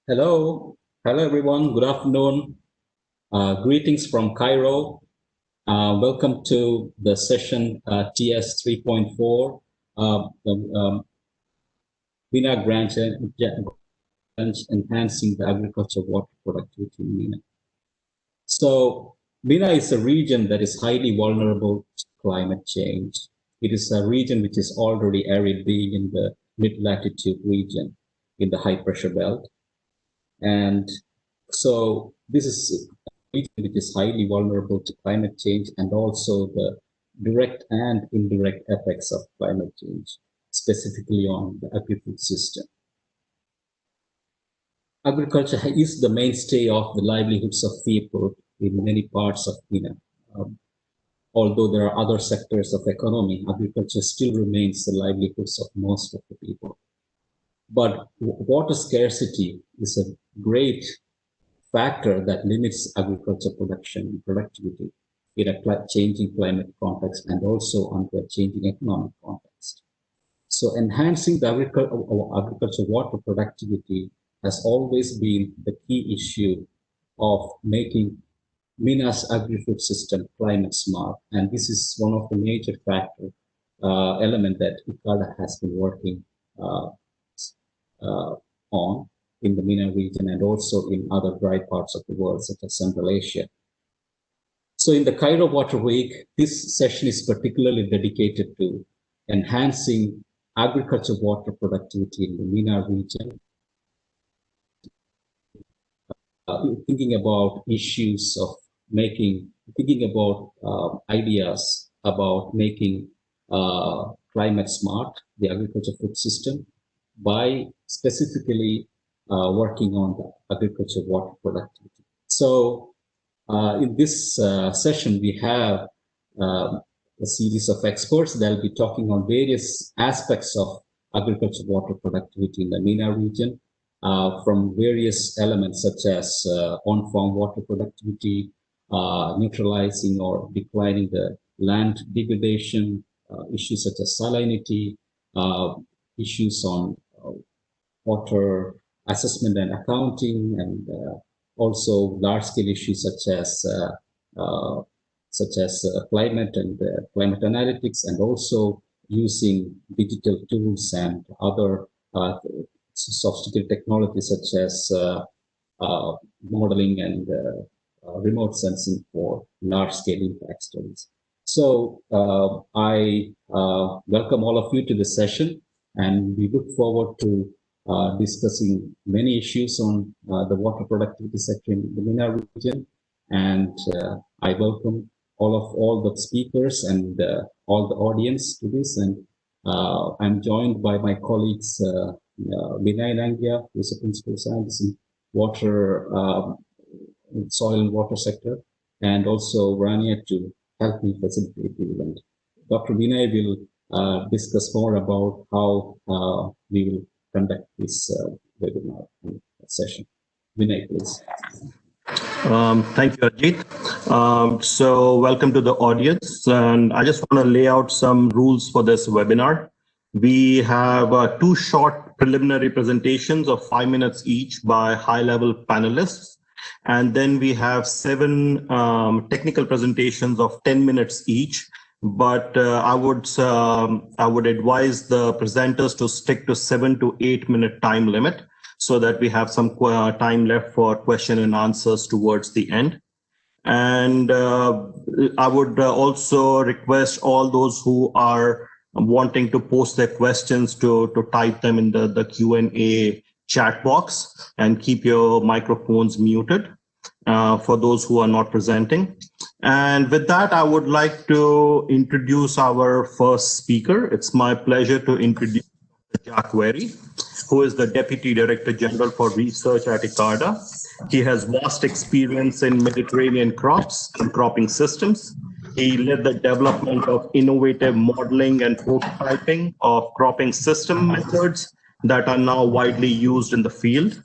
Hello, everyone. Good afternoon. Greetings from Cairo. Welcome to the session TS 3.4, the MENA grant enhancing the agriculture water productivity in MENA. So MENA is a region that is highly vulnerable to climate change. It is a region which is already arid, being in the mid-latitude region in the high pressure belt. And so this is a region which is highly vulnerable to climate change and also the direct and indirect effects of climate change, specifically on the agri-food system. Agriculture is the mainstay of the livelihoods of people in many parts of MENA. Although there are other sectors of economy, agriculture still remains the livelihoods of most of the people. But water scarcity is a great factor that limits agriculture production and productivity in a changing climate context and also under a changing economic context. So enhancing the agriculture water productivity has always been the key issue of making MENA's agri-food system climate smart. And this is one of the major element that ICADA has been working on in the MENA region and also in other dry parts of the world, such as Central Asia. So in the Cairo Water Week, this session is particularly dedicated to enhancing agriculture water productivity in the MENA region, thinking about issues of thinking about ideas about making climate smart, the agriculture food system, by specifically working on the agriculture water productivity. So in this session, we have a series of experts that will be talking on various aspects of agriculture water productivity in the MENA region, from various elements such as on-farm water productivity, neutralizing or declining the land degradation, issues such as salinity, issues on water assessment and accounting, and also large-scale issues such as climate and climate analytics, and also using digital tools and other sophisticated technologies such as modeling and remote sensing for large-scale impact studies. So I welcome all of you to this session, and we look forward to discussing many issues on the water productivity sector in the MENA region. And I welcome all the speakers and all the audience to this. And I'm joined by my colleagues, Vinay Nangia, who is a principal scientist in water, soil and water sector, and also Rania to help me facilitate the event. Dr. Vinay will discuss more about how we will conduct this webinar session. Vinay, please. Thank you, Ajit. So welcome to the audience, and I just want to lay out some rules for this webinar. We have 2 short preliminary presentations of 5 minutes each by high-level panelists, and then we have 7 technical presentations of 10 minutes each. But I would advise the presenters to stick to 7 to 8 minute time limit, so that we have some time left for question and answers towards the end. And I would also request all those who are wanting to post their questions to type them in the Q&A chat box, and keep your microphones muted for those who are not presenting. And with that, I would like to introduce our first speaker. It's my pleasure to introduce Jack Wary, who is the Deputy Director General for Research at ICADA. He has vast experience in Mediterranean crops and cropping systems. He led the development of innovative modeling and prototyping of cropping system methods that are now widely used in the field.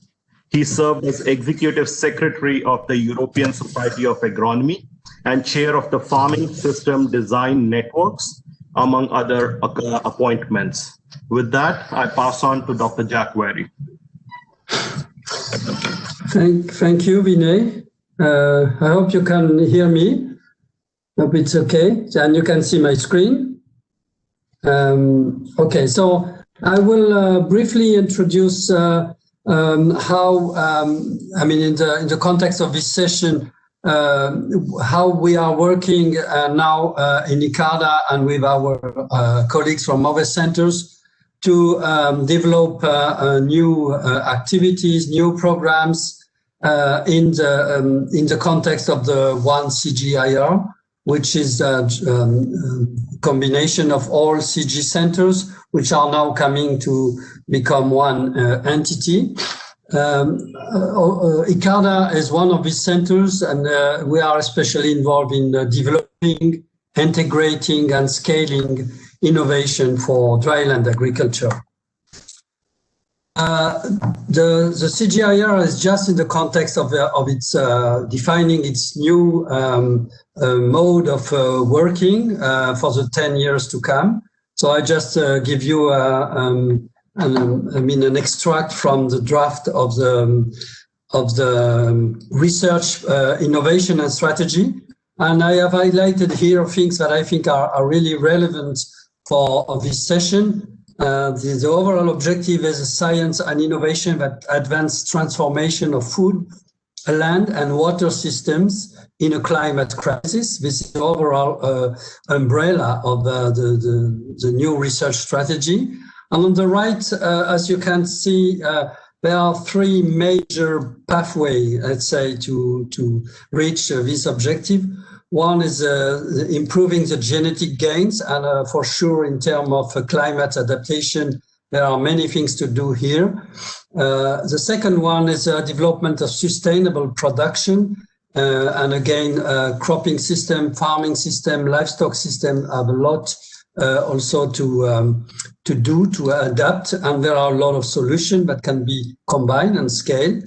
He served as Executive Secretary of the European Society of Agronomy and Chair of the Farming System Design Networks, among other appointments. With that, I pass on to Dr. Jack Wary. Thank you, Vinay. I hope you can hear me. Hope it's okay, and you can see my screen. Okay, so I will briefly introduce how, I mean, in the context of this session, how we are working now in ICARDA and with our colleagues from other centers to develop new activities, new programs in the context of the one CGIR, which is a combination of all CG centers, which are now coming to become one entity. ICARDA is one of these centers, and we are especially involved in developing, integrating, and scaling innovation for dryland agriculture. The CGIR is just in the context of its defining its new mode of working for the 10 years to come. So I just give you an extract from the draft of the research, innovation and strategy. And I have highlighted here things that I think are really relevant for this session. The overall objective is science and innovation that advance transformation of food, land and water systems in a climate crisis. This is the overall umbrella of the new research strategy. And on the right, as you can see, there are three major pathways, let's say, to reach this objective. One is improving the genetic gains, and for sure, in terms of climate adaptation, there are many things to do here. The second one is development of sustainable production, and again, cropping system, farming system, livestock system have a lot also to do to adapt, and there are a lot of solutions that can be combined and scaled.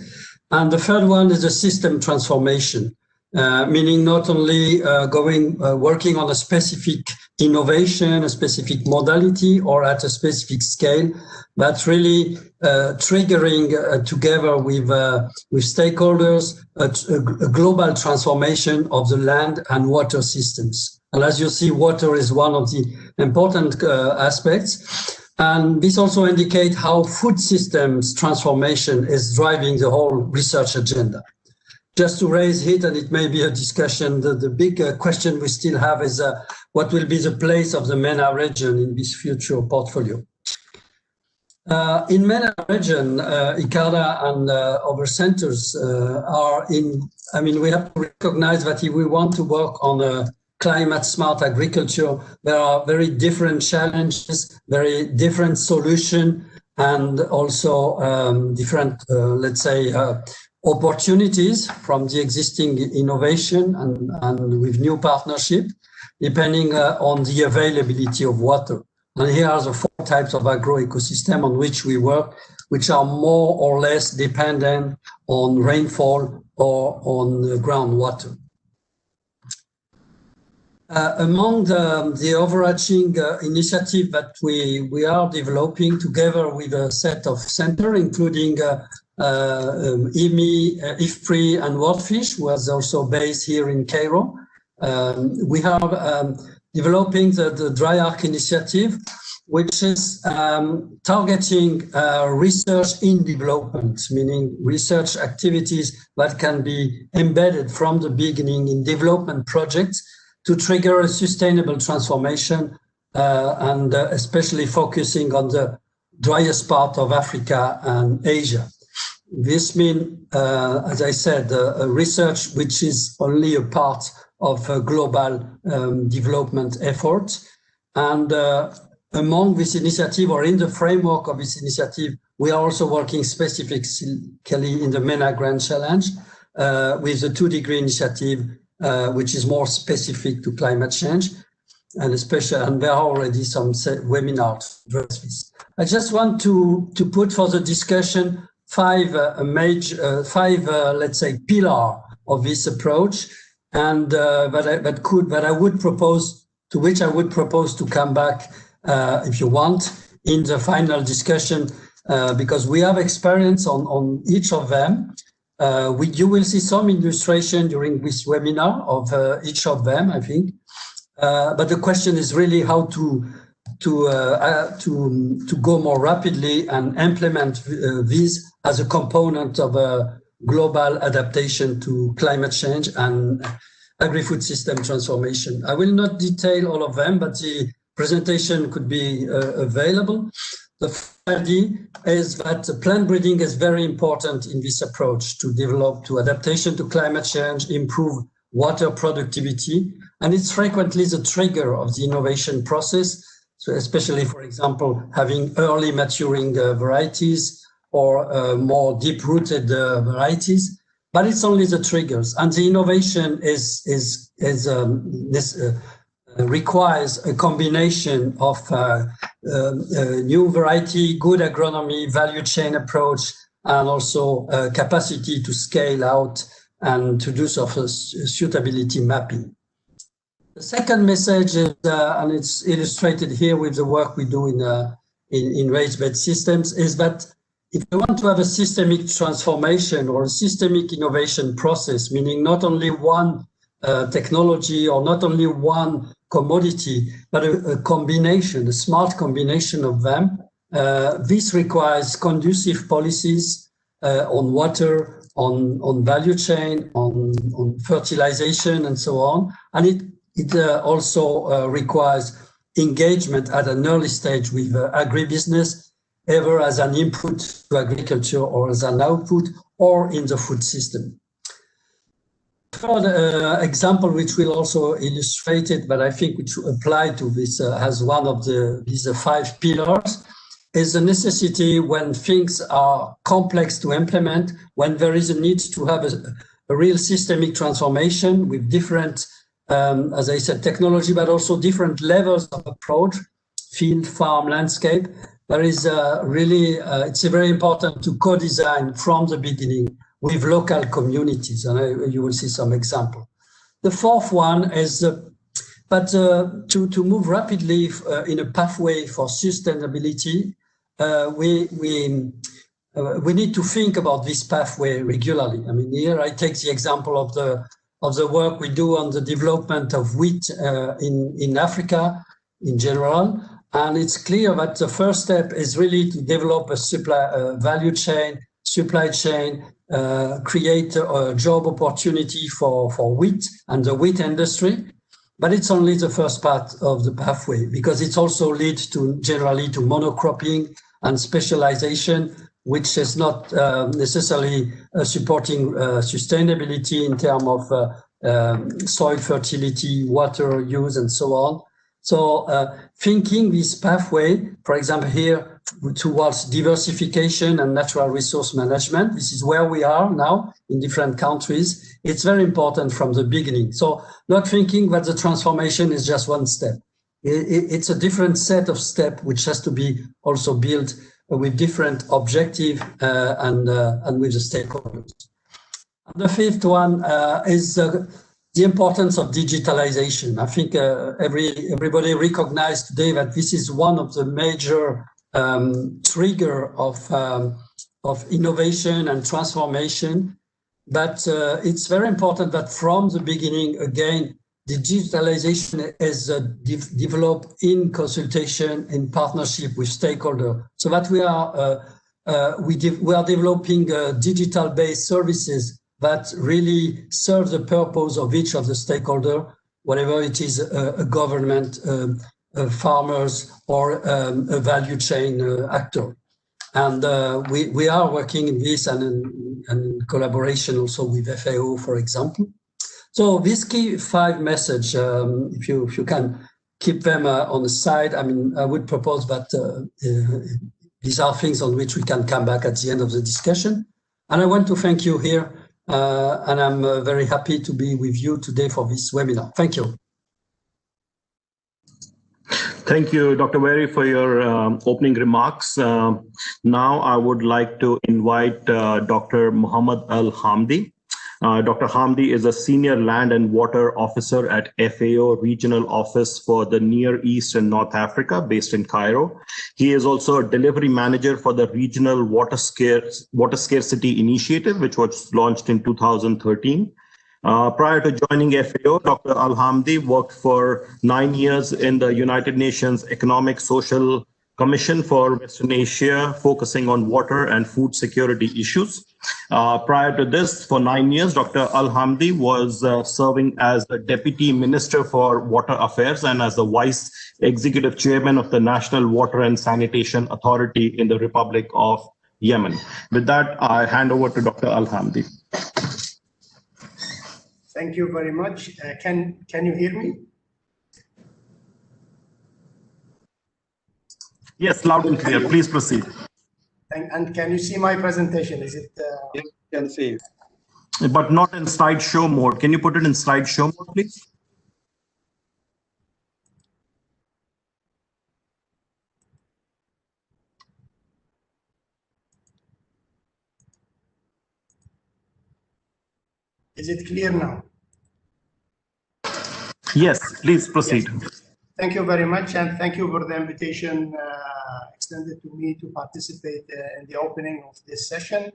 And the third one is a system transformation. Meaning not only working on a specific innovation, a specific modality, or at a specific scale, but really triggering together with stakeholders a global transformation of the land and water systems. And as you see, water is one of the important aspects. And this also indicates how food systems transformation is driving the whole research agenda. Just to raise it, and it may be a discussion, the big question we still have is what will be the place of the MENA region in this future portfolio? In MENA region, ICARDA and other centers are in, I mean, we have to recognize that if we want to work on a climate smart agriculture, there are very different challenges, very different solutions, and also different, let's say, opportunities from the existing innovation and with new partnership, depending on the availability of water. And here are the 4 types of agro ecosystem on which we work, which are more or less dependent on rainfall or on groundwater. Among the overarching initiative that we are developing together with a set of centers, including IMI, IFPRI, and WorldFish, who was also based here in Cairo. We are developing the Dry Arc initiative, which is targeting research in development, meaning research activities that can be embedded from the beginning in development projects to trigger a sustainable transformation, and especially focusing on the driest part of Africa and Asia. This means, as I said, research which is only a part of a global development effort. And among this initiative, or in the framework of this initiative, we are also working specifically in the MENA Grand Challenge with the 2-degree initiative, which is more specific to climate change, and especially, and there are already some webinars to address this. I just want to put for the discussion 5 major, let's say, pillar of this approach, and that I would propose, to which I would propose to come back if you want in the final discussion, because we have experience on each of them. You will see some illustration during this webinar of each of them, I think. But the question is really how to go more rapidly and implement these as a component of a global adaptation to climate change and agri-food system transformation. I will not detail all of them, but the presentation could be available. The idea is that plant breeding is very important in this approach to develop to adaptation to climate change, improve water productivity, and it's frequently the trigger of the innovation process. So especially, for example, having early maturing varieties or more deep-rooted varieties, but it's only the triggers. And the innovation requires a combination of new variety, good agronomy, value chain approach, and also capacity to scale out and to do sort of suitability mapping. The second message is, and it's illustrated here with the work we do in raised bed systems, is that if you want to have a systemic transformation or a systemic innovation process, meaning not only one technology or not only one commodity, but a combination, a smart combination of them, this requires conducive policies on water, on value chain, on fertilization, and so on. And it also requires engagement at an early stage with agribusiness, either as an input to agriculture or as an output, or in the food system. Third example, which will also illustrate it, but I think which apply to this as one of these 5 pillars, is the necessity when things are complex to implement, when there is a need to have a real systemic transformation with different, as I said, technology, but also different levels of approach, field, farm, landscape. There is really, it's very important to co-design from the beginning with local communities, and you will see some example. The fourth one is, to move rapidly in a pathway for sustainability, we need to think about this pathway regularly. I mean, here I take the example of the work we do on the development of wheat in Africa in general. And it's clear that the first step is really to develop a supply chain, create a job opportunity for wheat and the wheat industry. But it's only the first part of the pathway, because it also leads to generally to monocropping and specialization, which is not necessarily supporting sustainability in terms of soil fertility, water use, and so on. So thinking this pathway, for example, here towards diversification and natural resource management, this is where we are now in different countries. It's very important from the beginning. So not thinking that the transformation is just one step. It's a different set of steps which has to be also built with different objective and with the stakeholders. And the fifth one is the importance of digitalization. I think everybody recognized today that this is one of the major trigger of innovation and transformation. But it's very important that from the beginning, again, digitalization is developed in consultation, in partnership with stakeholders, so that we are developing digital-based services that really serve the purpose of each of the stakeholders, whatever it is, a government, farmers, or a value chain actor. And we are working in this and in collaboration also with FAO, for example. So these key 5 messages, if you can keep them on the side, I mean, I would propose that these are things on which we can come back at the end of the discussion. And I want to thank you here. And I'm very happy to be with you today for this webinar. Thank you. Thank you, Dr. Wary, for your opening remarks. Now I would like to invite Dr. Muhammad Al Hamdi. Dr. Hamdi is a Senior Land and Water Officer at FAO Regional Office for the Near East and North Africa, based in Cairo. He is also a Delivery Manager for the Regional Water Scarcity Initiative, which was launched in 2013. Prior to joining FAO, Dr. Al-Hamdi worked for 9 years in the United Nations Economic Social Commission for Western Asia, focusing on water and food security issues. Prior to this, for 9 years, Dr. Al-Hamdi was serving as the Deputy Minister for Water Affairs and as the Vice Executive Chairman of the National Water and Sanitation Authority in the Republic of Yemen. With that, I hand over to Dr. Al-Hamdi. Thank you very much. Can you hear me? Yes, loud and clear. Please proceed. And can you see my presentation? Is it? Yes, can see. But not in slideshow mode. Can you put it in slideshow mode, please? Is it clear now? Yes, please proceed. Yes. Thank you very much, and thank you for the invitation extended to me to participate in the opening of this session.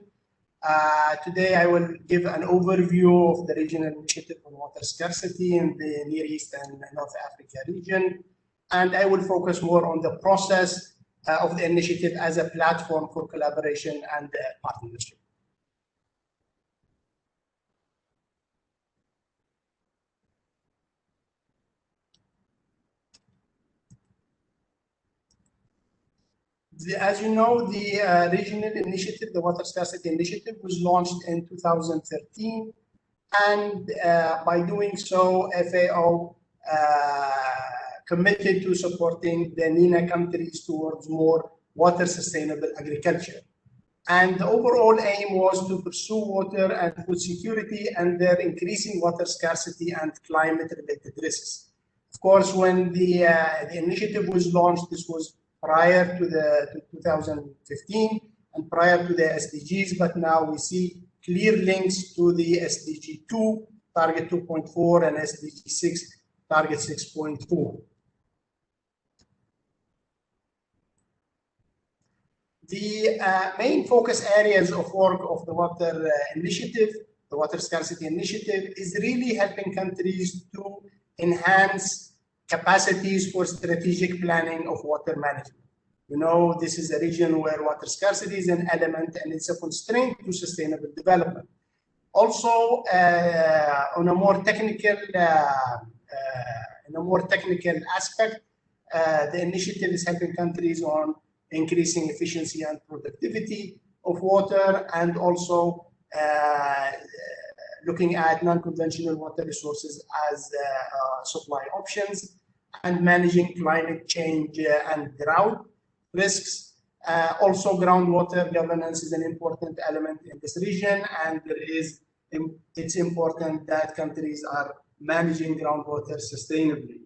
Today, I will give an overview of the regional initiative on water scarcity in the Near East and North Africa region, and I will focus more on the process of the initiative as a platform for collaboration and partnership. As you know, the regional initiative, the Water Scarcity Initiative, was launched in 2013. And by doing so, FAO committed to supporting the MENA countries towards more water sustainable agriculture. And the overall aim was to pursue water and food security and their increasing water scarcity and climate-related risks. Of course, when the initiative was launched, this was prior to 2015 and prior to the SDGs, but now we see clear links to the SDG 2, target 2.4, and SDG 6, target 6.4. The main focus areas of work of the water initiative, the Water Scarcity Initiative, is really helping countries to enhance capacities for strategic planning of water management. You know, this is a region where water scarcity is an element and it's a constraint to sustainable development. Also, on a more technical, aspect, the initiative is helping countries on increasing efficiency and productivity of water, and also looking at non-conventional water resources as supply options, and managing climate change and drought risks. Also, groundwater governance is an important element in this region, and it's important that countries are managing groundwater sustainably.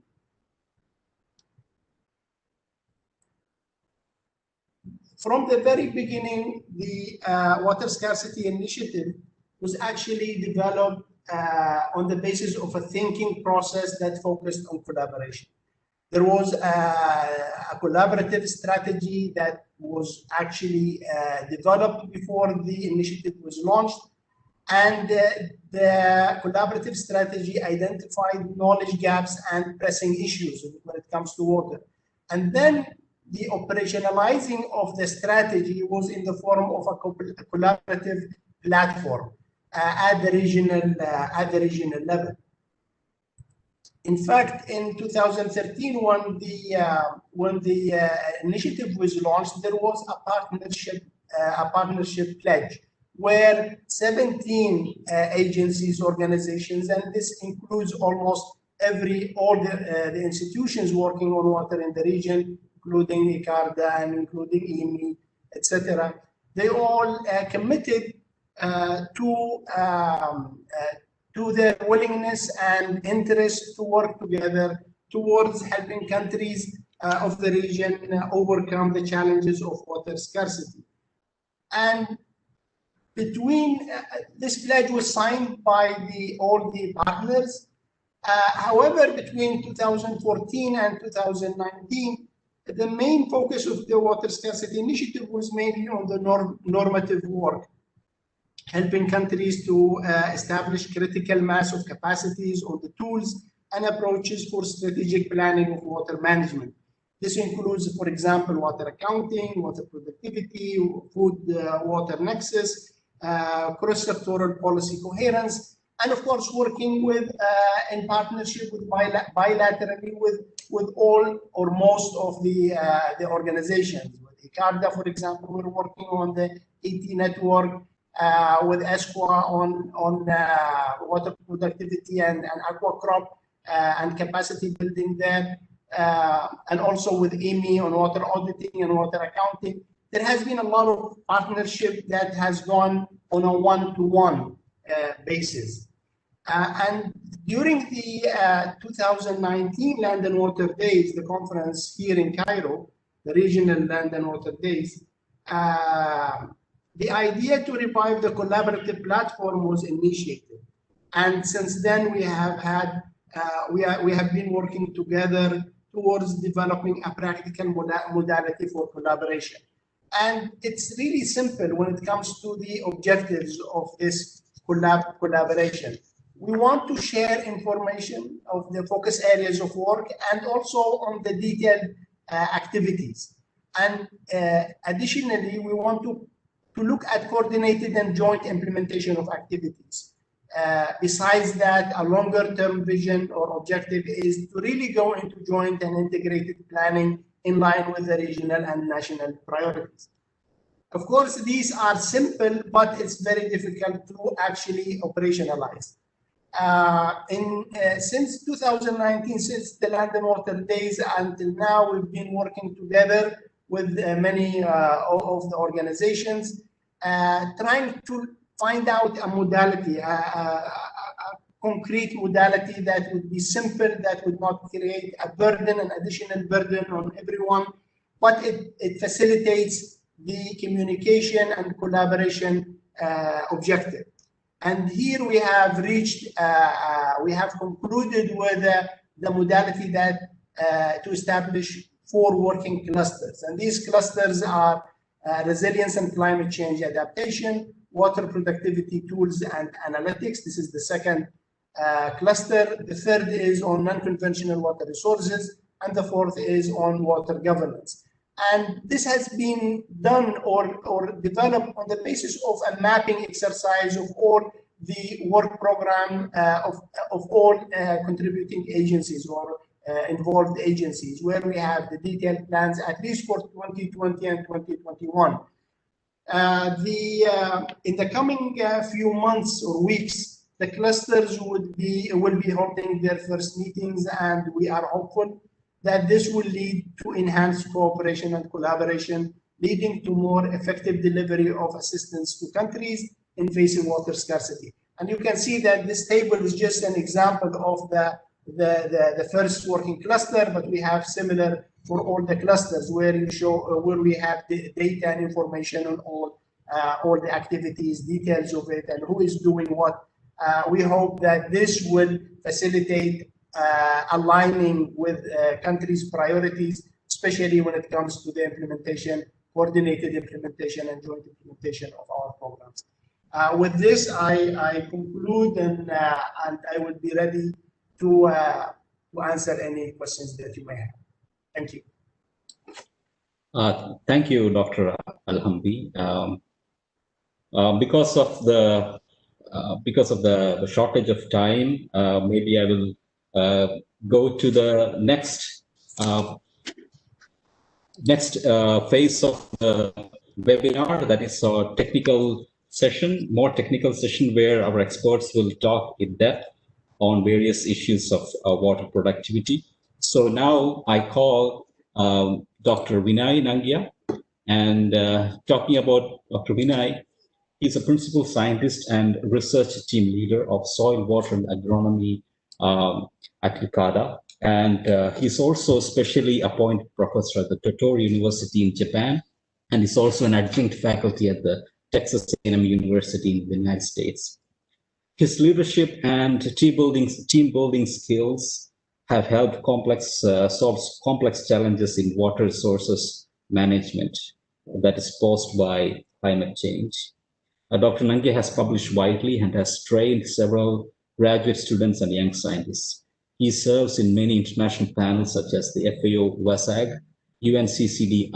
From the very beginning, the Water Scarcity Initiative was actually developed on the basis of a thinking process that focused on collaboration. There was a collaborative strategy that was actually developed before the initiative was launched, and the collaborative strategy identified knowledge gaps and pressing issues when it comes to water. And then the operationalizing of the strategy was in the form of a collaborative platform at the regional level. In fact, in 2013, when the initiative was launched, there was a partnership pledge where 17 agencies, organizations, and this includes almost all the institutions working on water in the region, including ICARDA and including IMI, etc. They all committed to their willingness and interest to work together towards helping countries of the region overcome the challenges of water scarcity. And between this pledge was signed by all the partners. However, between 2014 and 2019, the main focus of the Water Scarcity Initiative was mainly on the normative work, helping countries to establish critical mass of capacities on the tools and approaches for strategic planning of water management. This includes, for example, water accounting, water productivity, food water nexus, cross-sectoral policy coherence, and of course working with in partnership with bilaterally with all or most of the organizations. With ICARDA, for example, we're working on the ET network, with ESQA on water productivity and aqua crop and capacity building there, and also with EMI on water auditing and water accounting. There has been a lot of partnership that has gone on a one-to-one basis. And during the 2019 Land and Water Days, the conference here in Cairo, the regional Land and Water Days, the idea to revive the collaborative platform was initiated. And since then, we have had, we have been working together towards developing a practical modality for collaboration. And it's really simple when it comes to the objectives of this collaboration. We want to share information of the focus areas of work and also on the detailed activities. And additionally, we want to look at coordinated and joint implementation of activities. Besides that, a longer term vision or objective is to really go into joint and integrated planning in line with the regional and national priorities. Of course, these are simple, but it's very difficult to actually operationalize. Since 2019, since the Land and Water Days until now, we've been working together with many of the organizations, trying to find out a modality, a concrete modality that would be simple, that would not create a burden, an additional burden on everyone, but it facilitates the communication and collaboration objective. And here we have reached, we have concluded with the modality that to establish 4 working clusters. And these clusters are resilience and climate change adaptation, water productivity tools and analytics. This is the second cluster. The third is on non-conventional water resources, and the fourth is on water governance. And this has been done or developed on the basis of a mapping exercise of all the work program of all contributing agencies or involved agencies, where we have the detailed plans at least for 2020 and 2021. In the coming few months or weeks, the clusters will be holding their first meetings, and we are hopeful that this will lead to enhanced cooperation and collaboration, leading to more effective delivery of assistance to countries in facing water scarcity. And you can see that this table is just an example of the first working cluster, but we have similar for all the clusters where you show where we have the data and information on all the activities, details of it, and who is doing what. We hope that this will facilitate aligning with countries' priorities, especially when it comes to the implementation, coordinated implementation and joint implementation of our programs. With this, I conclude, and I will be ready to answer any questions that you may have. Thank you. Thank you, Dr. Alhamdi. Because of the shortage of time, maybe I will go to the next phase of the webinar, that is our technical session, more technical session, where our experts will talk in depth on various issues of water productivity. So now I call Dr. Vinay Nangia, and talking about Dr. Vinay, he's a principal scientist and research team leader of soil, water, and agronomy at ICARDA. And he's also specially appointed professor at the Tottori University in Japan, and he's also an adjunct faculty at the Texas A&M University in the United States. His leadership and team building skills have helped solve complex challenges in water resources management that is posed by climate change. Dr. Nange has published widely and has trained several graduate students and young scientists. He serves in many international panels such as the FAO WASAG, UNCCD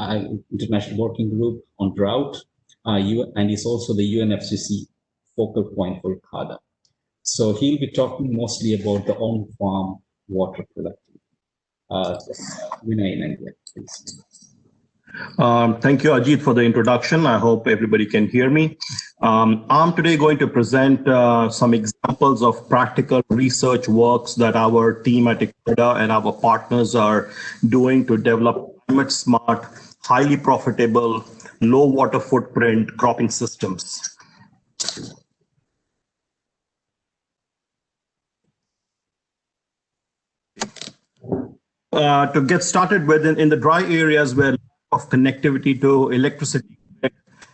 International Working Group on Drought, and is also the UNFCCC focal point for ICARDA. So he'll be talking mostly about the on-farm water productivity. Vinay in India, please. Thank you, Ajit, for the introduction. I hope everybody can hear me. I'm today going to present some examples of practical research works that our team at ICARDA and our partners are doing to develop climate smart, highly profitable, low water footprint cropping systems. To get started with, in the dry areas where lack of connectivity to electricity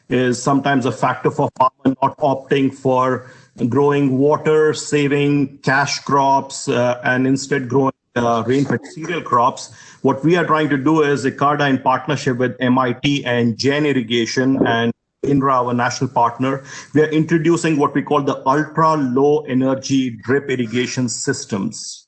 is sometimes a factor for farmers not opting for growing water saving cash crops and instead growing rain-fed cereal crops, what we are trying to do is ICARDA in partnership with MIT and Gen Irrigation and INRA, our national partner, we are introducing what we call the ultra low energy drip irrigation systems.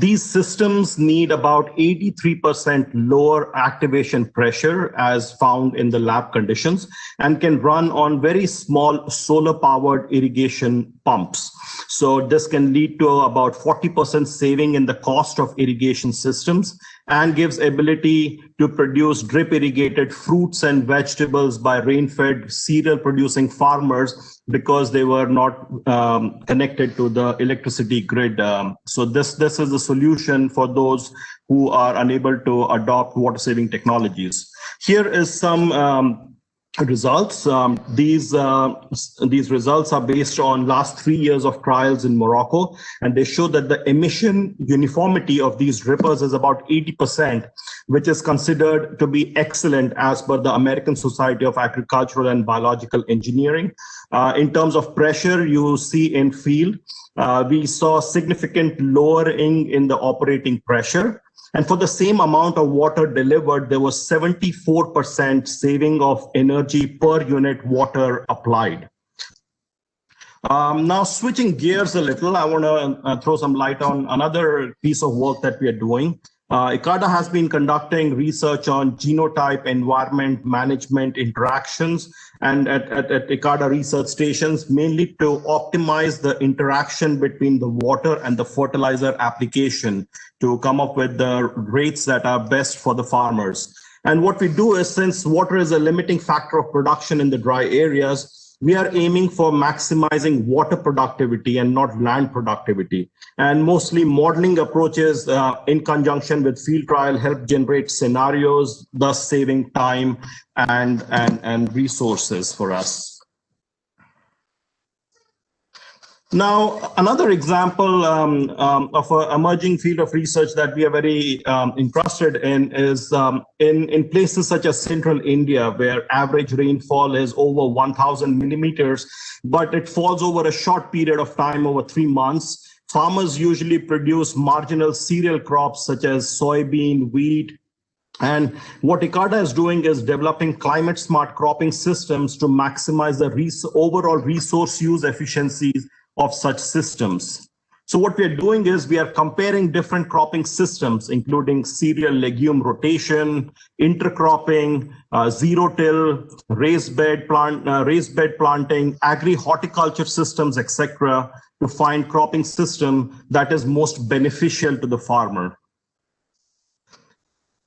These systems need about 83% lower activation pressure as found in the lab conditions and can run on very small solar powered irrigation pumps. So this can lead to about 40% saving in the cost of irrigation systems and gives ability to produce drip irrigated fruits and vegetables by rain-fed cereal producing farmers because they were not connected to the electricity grid. So this is the solution for those who are unable to adopt water saving technologies. Here is some results. These results are based on last 3 years of trials in Morocco, and they show that the emission uniformity of these drippers is about 80%, which is considered to be excellent as per the American Society of Agricultural and Biological Engineering. In terms of pressure, you see in field, we saw significant lowering in the operating pressure. And for the same amount of water delivered, there was 74% saving of energy per unit water applied. Now, switching gears a little, I want to throw some light on another piece of work that we are doing. ICARDA has been conducting research on genotype environment management interactions and at ICARDA research stations, mainly to optimize the interaction between the water and the fertilizer application to come up with the rates that are best for the farmers. And what we do is, since water is a limiting factor of production in the dry areas, we are aiming for maximizing water productivity and not land productivity. And mostly modeling approaches in conjunction with field trial help generate scenarios, thus saving time and resources for us. Now, another example of an emerging field of research that we are very interested in is in places such as central India, where average rainfall is over 1,000 millimeters, but it falls over a short period of time, over 3 months. Farmers usually produce marginal cereal crops such as soybean, wheat, and what ICARDA is doing is developing climate smart cropping systems to maximize the overall resource use efficiencies of such systems. So what we are doing is we are comparing different cropping systems, including cereal legume rotation, intercropping, zero-till, raised bed planting, agri-horticulture systems, etc., to find cropping system that is most beneficial to the farmer.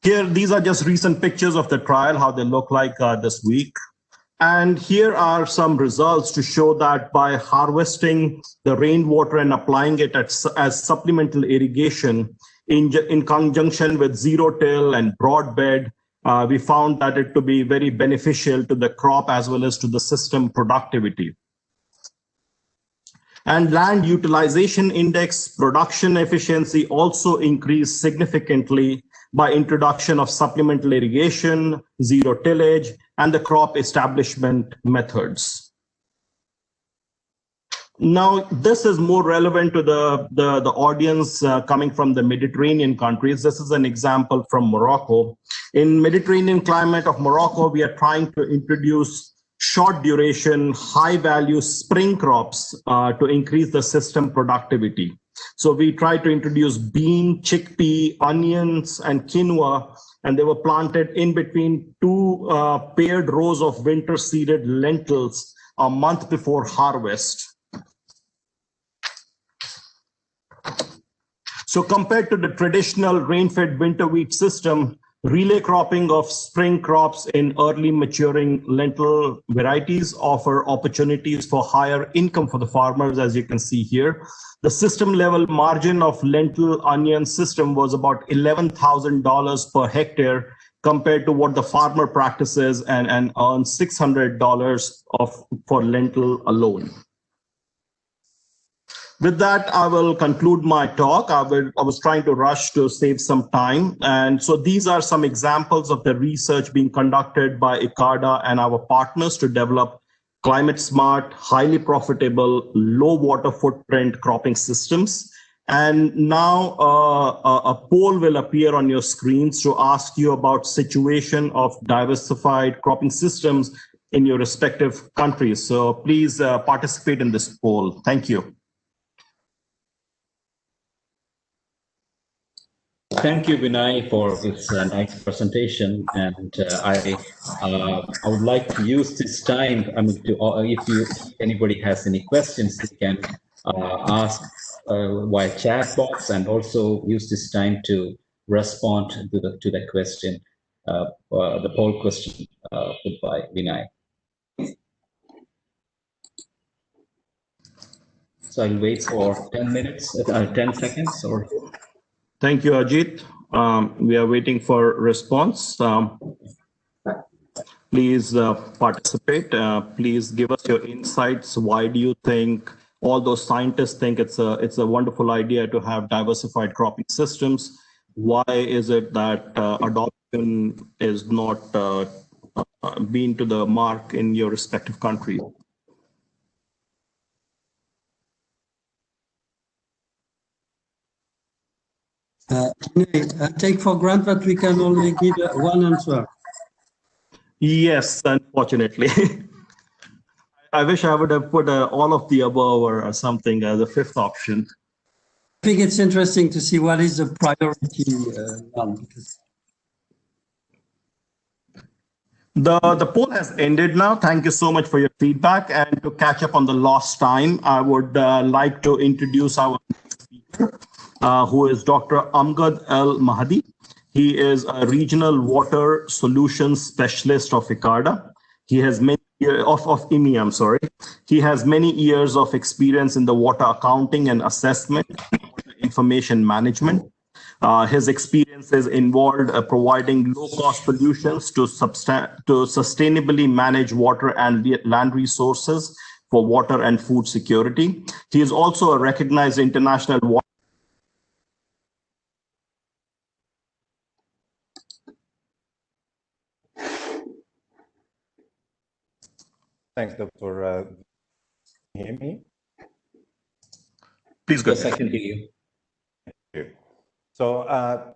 Here, these are just recent pictures of the trial, how they look like this week. And here are some results to show that by harvesting the rainwater and applying it as supplemental irrigation in conjunction with zero-till and broadbed, we found that it to be very beneficial to the crop as well as to the system productivity. And land utilization index production efficiency also increased significantly by introduction of supplemental irrigation, zero tillage, and the crop establishment methods. Now, this is more relevant to the audience coming from the Mediterranean countries. This is an example from Morocco. In Mediterranean climate of Morocco, we are trying to introduce short duration, high value spring crops to increase the system productivity. So we tried to introduce bean, chickpea, onions, and quinoa, and they were planted in between two paired rows of winter seeded lentils a month before harvest. So compared to the traditional rain-fed winter wheat system, relay cropping of spring crops in early maturing lentil varieties offer opportunities for higher income for the farmers, as you can see here. The system level margin of lentil onion system was about $11,000 per hectare compared to what the farmer practices and earns $600 for lentil alone. With that, I will conclude my talk. I was trying to rush to save some time. And so these are some examples of the research being conducted by ICARDA and our partners to develop climate smart, highly profitable, low water footprint cropping systems. And now a poll will appear on your screens to ask you about situation of diversified cropping systems in your respective countries. So please participate in this poll. Thank you. Thank you, Vinay, for this nice presentation. And I would like to use this time. I mean, if anybody has any questions, they can ask via chat box, and also use this time to respond to the question, the poll question put by Vinay. So I'll wait for 10 minutes, 10 seconds, or. Thank you, Ajit. We are waiting for response. Please participate. Please give us your insights. Why do you think all those scientists think it's a wonderful idea to have diversified cropping systems? Why is it that adoption is not being to the mark in your respective country? I take for granted that we can only give one answer. Yes, unfortunately. I wish I would have put all of the above or something as a fifth option. I think it's interesting to see what is the priority one. The poll has ended now. Thank you so much for your feedback. And to catch up on the lost time, I would like to introduce our speaker, who is Dr. Amgad El Mahdi. He is a regional water solutions specialist of ICARDA. He has many of IMI, I'm sorry. He has many years of experience in the water accounting and assessment, information management. His experiences involved providing low-cost solutions to sustainably manage water and land resources for water and food security. He is also a recognized international water. Thanks, Dr. Can you hear me? Please go ahead. Yes, I can hear you. Thank you. So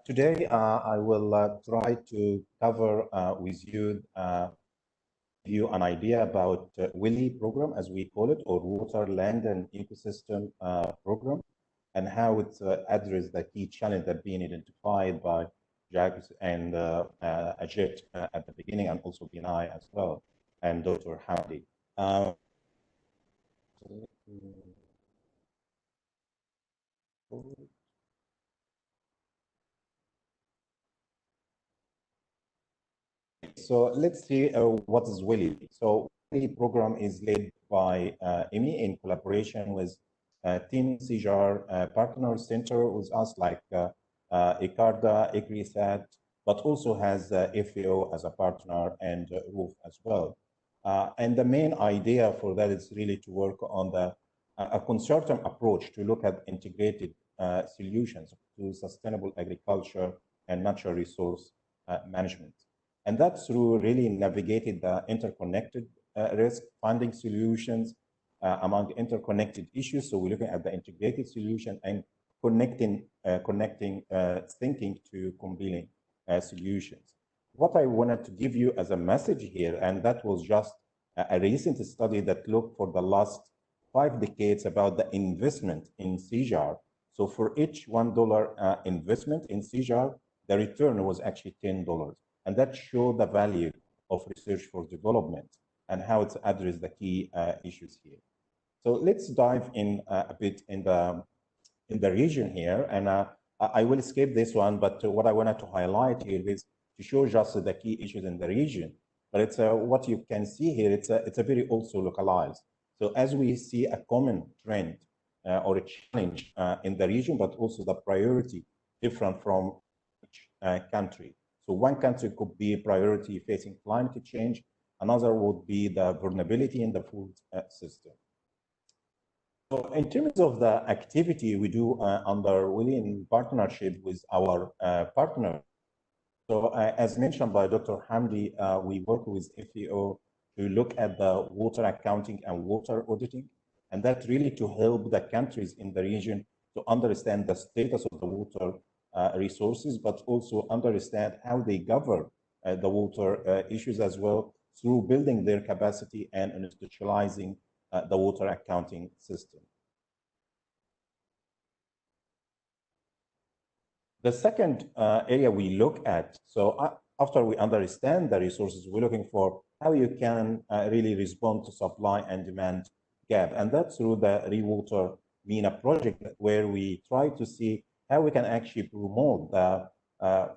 today I will try to cover with you an idea about WILI program, as we call it, or Water, Land and Ecosystem program, and how it addresses the key challenge that being identified by Jacques and Ajit at the beginning, and also Binay as well, and Dr. Hamdi. So let's see what is WILI. So WILI program is led by IMI in collaboration with Team CJAR Partner Center with us, like ICARDA, IGRISAT, but also has FAO as a partner and ROOF as well. And the main idea for that is really to work on a consortium approach to look at integrated solutions to sustainable agriculture and natural resource management. And that's through really navigating the interconnected risk, finding solutions among interconnected issues. So we're looking at the integrated solution and connecting thinking to compelling solutions. What I wanted to give you as a message here, and that was just a recent study that looked for the last 5 decades about the investment in CJAR. So for each $1 investment in CJAR, the return was actually $10. And that showed the value of research for development and how it's addressed the key issues here. So let's dive in a bit in the region here. And I will skip this one, but what I wanted to highlight here is to show just the key issues in the region. But it's what you can see here, it's a very also localized. So as we see a common trend or a challenge in the region, but also the priority different from each country. So one country could be a priority facing climate change. Another would be the vulnerability in the food system. So in terms of the activity we do under Willy in partnership with our partner. So as mentioned by Dr. Hamdi, we work with FAO to look at the water accounting and water auditing. And that really to help the countries in the region to understand the status of the water resources, but also understand how they govern the water issues as well through building their capacity and institutionalizing the water accounting system. The second area we look at, so after we understand the resources, we're looking for how you can really respond to supply and demand gap. And that's through the Rewater MENA project, where we try to see how we can actually promote the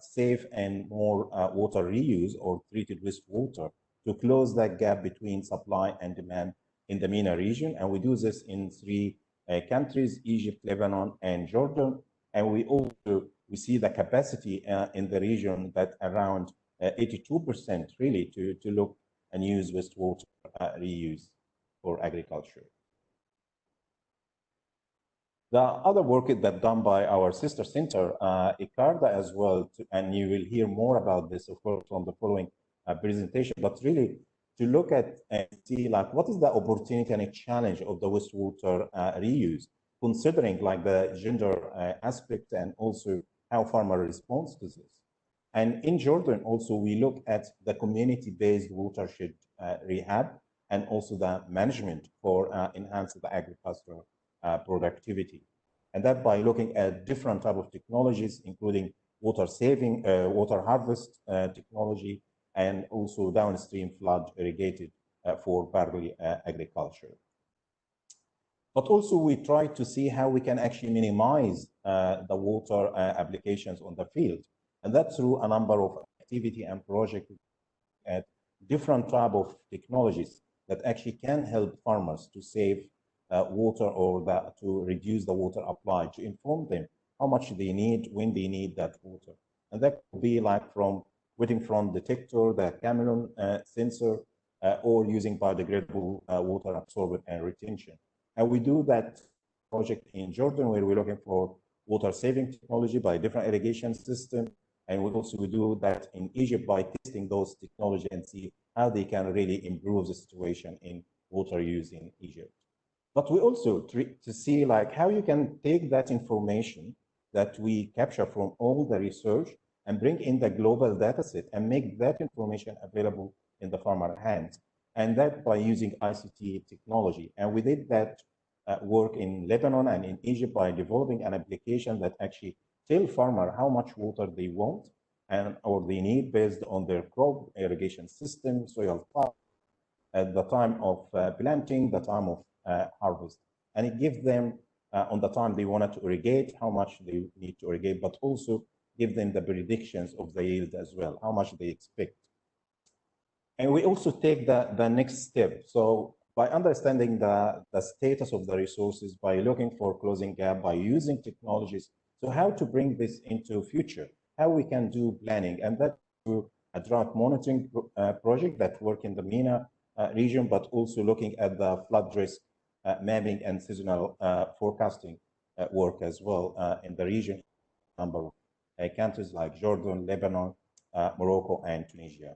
safe and more water reuse or treated wastewater to close that gap between supply and demand in the MENA region. And we do this in 3 countries, Egypt, Lebanon, and Jordan. And we see the capacity in the region that around 82% really to look and use wastewater reuse for agriculture. The other work that's done by our sister center, ICARDA as well, and you will hear more about this, of course, from the following presentation, but really to look at and see like what is the opportunity and a challenge of the wastewater reuse, considering like the gender aspect and also how farmer responds to this. And in Jordan also, we look at the community-based watershed rehab and also the management for enhancing the agricultural productivity. And that by looking at different type of technologies, including water saving, water harvest technology, and also downstream flood irrigated for barley agriculture. But also we try to see how we can actually minimize the water applications on the field. And that's through a number of activity and projects at different type of technologies that actually can help farmers to save water or to reduce the water applied, to inform them how much they need, when they need that water. And that could be like from wetting from detector, the chameleon sensor, or using biodegradable water absorbent and retention. And we do that project in Jordan where we're looking for water saving technology by different irrigation system. And we also do that in Egypt by testing those technology and see how they can really improve the situation in water use in Egypt. But we also to see like how you can take that information that we capture from all the research and bring in the global data set and make that information available in the farmer hands. And that by using ICT technology. And we did that work in Lebanon and in Egypt by developing an application that actually tell farmer how much water they want and or they need based on their crop irrigation system, soil type, at the time of planting, the time of harvest. And it gives them on the time they wanted to irrigate, how much they need to irrigate, but also give them the predictions of the yield as well, how much they expect. And we also take the next step. So by understanding the status of the resources, by looking for closing gap, by using technologies, so how to bring this into future, how we can do planning, and that through a drought monitoring project that work in the MENA region, but also looking at the flood risk mapping and seasonal forecasting work as well in the region, number of countries like Jordan, Lebanon, Morocco and Tunisia.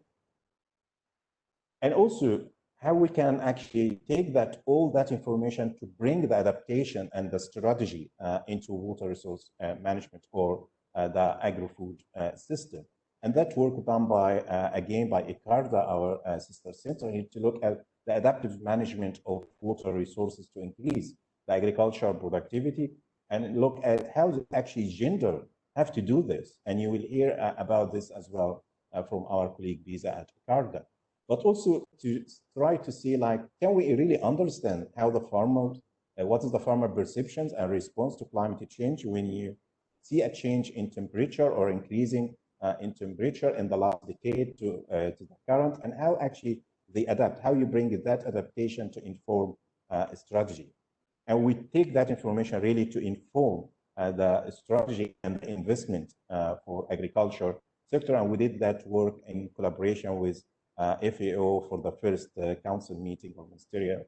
And also how we can actually take all that information to bring the adaptation and the strategy into water resource management or the agro-food system. And that work done by, again, by ICARDA, our sister center, to look at the adaptive management of water resources to increase the agricultural productivity, and look at how actually gender have to do this. And you will hear about this as well from our colleague Bissa at ICARDA. But also to try to see, like, can we really understand how the farmers, what is the farmer perceptions and response to climate change when you see a change in temperature or increasing in temperature in the last decade to the current, and how actually they adapt, how you bring that adaptation to inform a strategy. And we take that information really to inform the strategy and the investment for agriculture sector. And we did that work in collaboration with FAO for the first council meeting or ministerial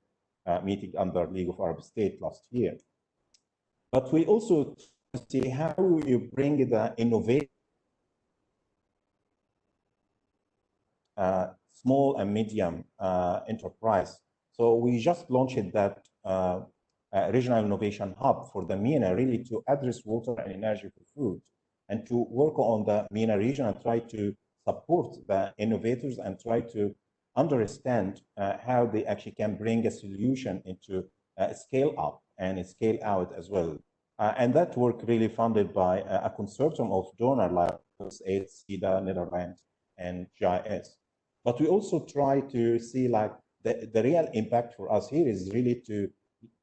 meeting under League of Arab States last year. But we also see how you bring the innovation, small and medium enterprise. So we just launched that regional innovation hub for the MENA, really to address water and energy for food, and to work on the MENA region and try to support the innovators and try to understand how they actually can bring a solution into scale up and scale out as well. And that work really funded by a consortium of donors like USAID, SIDA, Netherlands, and GIS. But we also try to see, like, the real impact for us here is really to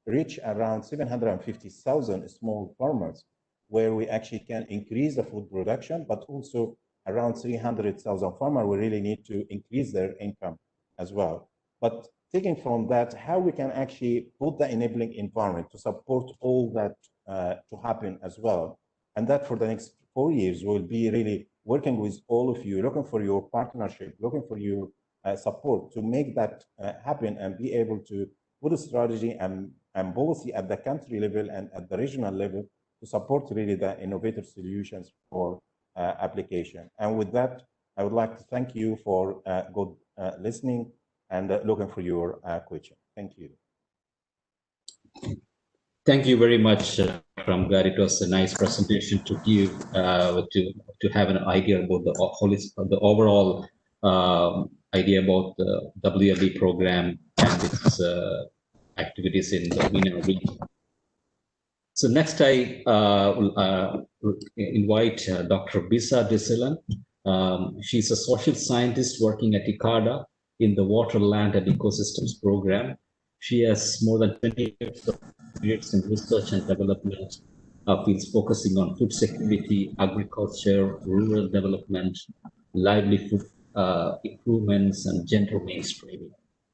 reach around 750,000 small farmers, where we actually can increase the food production, but also around 300,000 farmers will really need to increase their income as well. But taking from that, how we can actually put the enabling environment to support all that to happen as well. And that for the next 4 years, we'll be really working with all of you, looking for your partnership, looking for your support to make that happen and be able to put a strategy and policy at the country level and at the regional level to support really the innovative solutions for application. And with that, I would like to thank you for good listening and looking for your question. Thank you. Thank you very much, Ramgar. It was a nice presentation to give, to have an idea about the overall idea about the WLE program and its activities in the MENA region. So next, I will invite Dr. Bissa Desalin. She's a social scientist working at ICARDA in the Water, Land, and Ecosystems program. She has more than 20 years of experience in research and development fields focusing on food security, agriculture, rural development, livelihood improvements, and gender mainstreaming.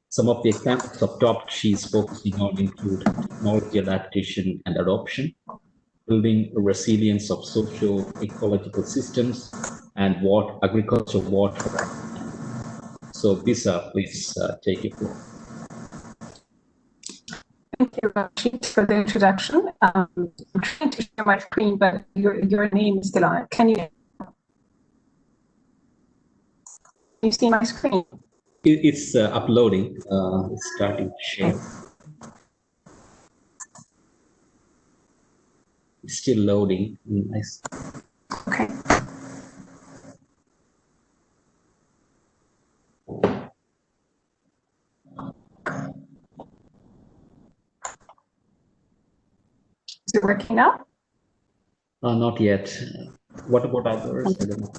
Some of the examples of topics she's focusing on include technology adaptation and adoption, building resilience of socio-ecological systems, and agriculture water. So Bissa, please take it forward. Thank you, Rashid, for the introduction. I'm trying to share my screen, but your name is still on it. Can you see my screen? It's uploading. It's starting to share. It's still loading. Nice. Okay. Is it working now? Not yet. What about others? I don't know.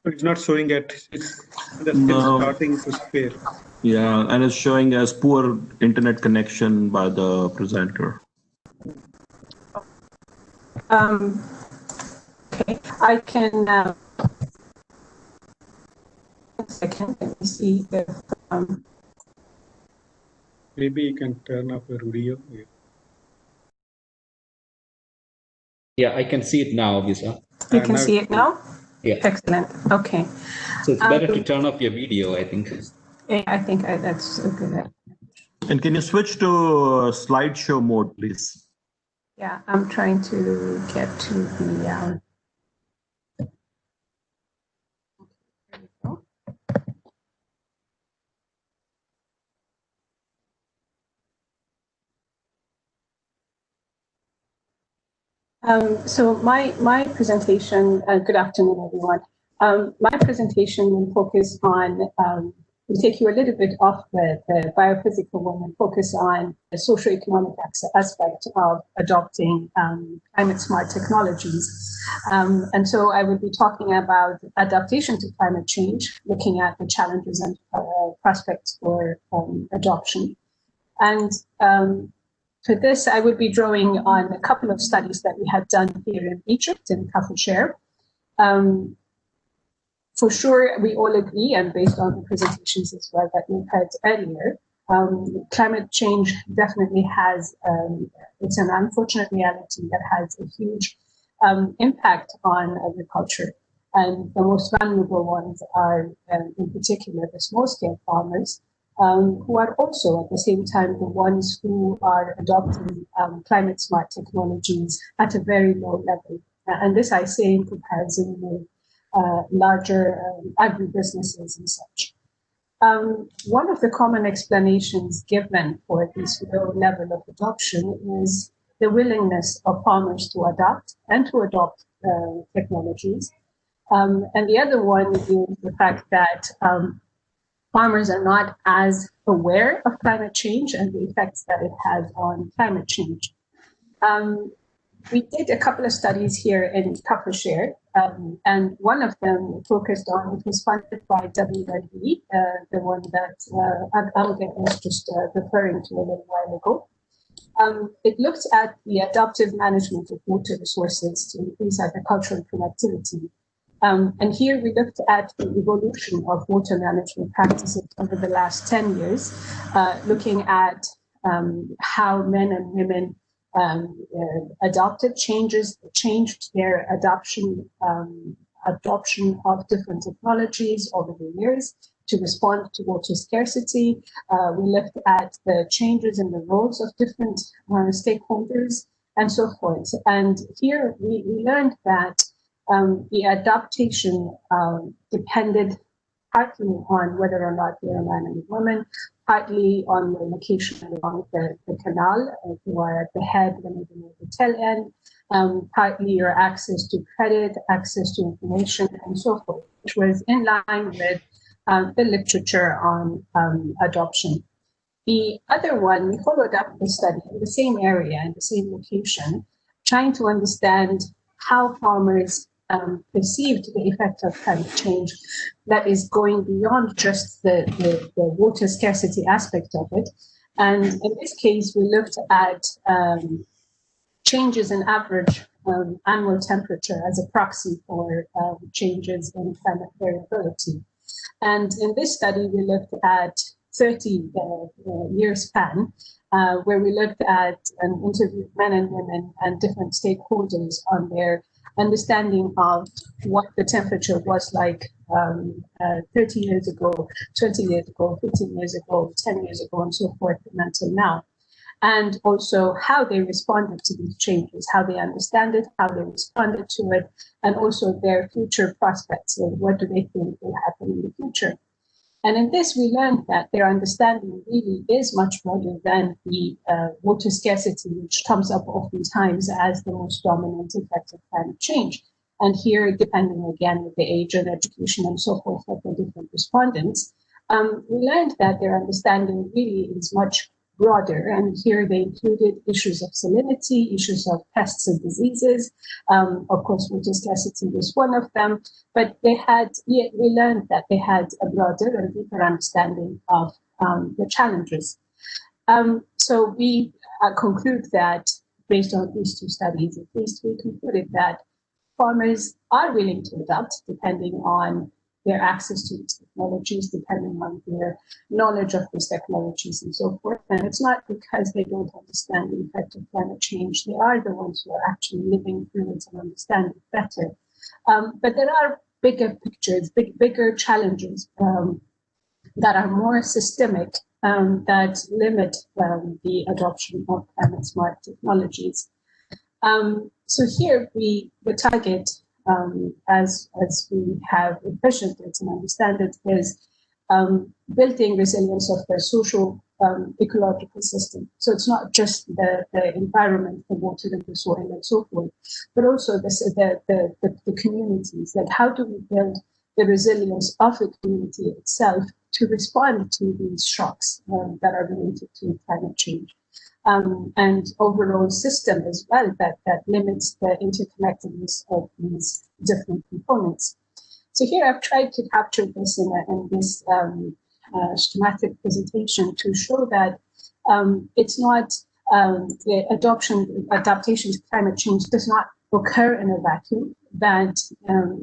It's not showing yet. It's starting to spare. Yeah, and it's showing as poor internet connection by the presenter. Okay, I can. 1 second. Let me see if. Maybe you can turn off your video. Yeah, I can see it now, Bissa. You can see it now? Yeah. Excellent. Okay. So it's better to turn off your video, I think. Yeah, I think that's a good idea. And can you switch to slideshow mode, please? Yeah, I'm trying to get to the. So my presentation, good afternoon, everyone. My presentation will focus on, will take you a little bit off the biophysical one and focus on the socioeconomic aspect of adopting climate smart technologies. And so I will be talking about adaptation to climate change, looking at the challenges and prospects for adoption. And for this, I will be drawing on a couple of studies that we had done here in Egypt, in Kafusher. For sure, we all agree, and based on the presentations as well that we've had earlier, climate change definitely has, it's an unfortunate reality that has a huge impact on agriculture. And the most vulnerable ones are, in particular, the small-scale farmers, who are also at the same time the ones who are adopting climate smart technologies at a very low level. And this I say in comparison with larger agribusinesses and such. One of the common explanations given for this low level of adoption is the willingness of farmers to adapt and to adopt technologies. And the other one is the fact that farmers are not as aware of climate change and the effects that it has on climate change. We did a couple of studies here in Kafusher, and one of them focused on, it was funded by WWD, the one that Alga was just referring to a little while ago. It looked at the adaptive management of water resources to increase agricultural productivity. And here we looked at the evolution of water management practices over the last 10 years, looking at how men and women changed their adoption of different technologies over the years to respond to water scarcity. We looked at the changes in the roles of different stakeholders and so forth. And here we learned that the adaptation depended partly on whether or not you're a man and a woman, partly on the location along the canal, if you are at the head, then you know the tail end, partly your access to credit, access to information, and so forth, which was in line with the literature on adoption. The other one, we followed up the study in the same area, in the same location, trying to understand how farmers perceived the effect of climate change that is going beyond just the water scarcity aspect of it. And in this case, we looked at changes in average annual temperature as a proxy for changes in climate variability. And in this study, we looked at 30-year span, where we looked at and interviewed men and women and different stakeholders on their understanding of what the temperature was like 30 years ago, 20 years ago, 15 years ago, 10 years ago, and so forth, and until now. And also how they responded to these changes, how they understand it, how they responded to it, and also their future prospects, and what do they think will happen in the future. And in this, we learned that their understanding really is much broader than the water scarcity, which comes up oftentimes as the most dominant effect of climate change. And here, depending again with the age and education and so forth of the different respondents, we learned that their understanding really is much broader. And here they included issues of salinity, issues of pests and diseases. Of course, water scarcity was one of them, but we learned that they had a broader and deeper understanding of the challenges. So we conclude that based on these two studies, at least we concluded that farmers are willing to adapt depending on their access to these technologies, depending on their knowledge of these technologies and so forth. And it's not because they don't understand the effect of climate change. They are the ones who are actually living through it and understand it better. But there are bigger pictures, bigger challenges that are more systemic that limit the adoption of climate smart technologies. So here the target, as we have envisioned it and understand it, is building resilience of the social ecological system. So it's not just the environment, the water and the soil and so forth, but also the communities. Like, how do we build the resilience of the community itself to respond to these shocks that are related to climate change? And overall system as well that limits the interconnectedness of these different components. So here I've tried to capture this in this schematic presentation to show that it's not the adaptation to climate change does not occur in a vacuum. That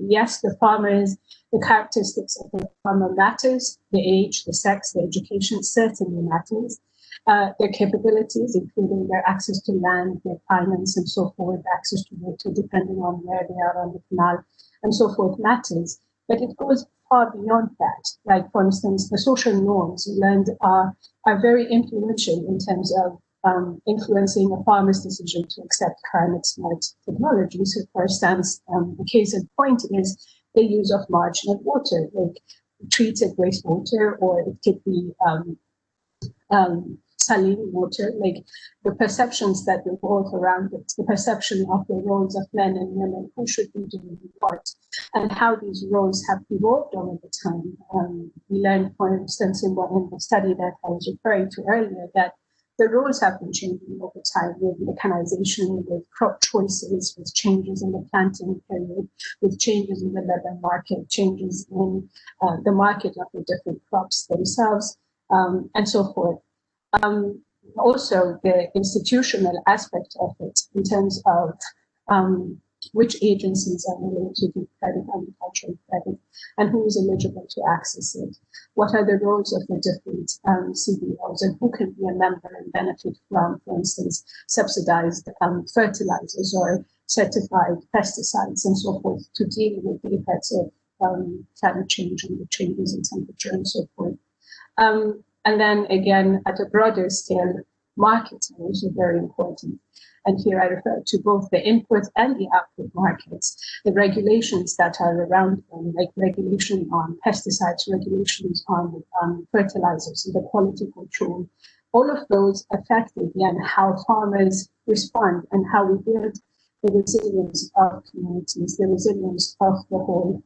yes, the farmers, the characteristics of the farmer matters, the age, the sex, the education certainly matters. Their capabilities, including their access to land, their finance and so forth, access to water, depending on where they are on the canal and so forth, matters. But it goes far beyond that. Like, for instance, the social norms learned are very influential in terms of influencing a farmer's decision to accept climate-smart technology. So, for instance, the case in point is the use of marginal water, like treated wastewater, or it could be saline water, like the perceptions that revolve around it, the perception of the roles of men and women, who should be doing what, and how these roles have evolved over the time. We learned, for instance, in the study that I was referring to earlier, that the roles have been changing over time with mechanization, with crop choices, with changes in the planting period, with changes in the labor market, changes in the market of the different crops themselves, and so forth. Also, the institutional aspect of it in terms of which agencies are willing to do private agricultural credit and who is eligible to access it. What are the roles of the different CBOs and who can be a member and benefit from, for instance, subsidized fertilizers or certified pesticides and so forth to deal with the effects of climate change and the changes in temperature and so forth. And then again, at a broader scale, markets are also very important. And here I refer to both the input and the output markets, the regulations that are around them, like regulation on pesticides, regulations on fertilizers, and the quality control. All of those affect, again, how farmers respond and how we build the resilience of communities, the resilience of the whole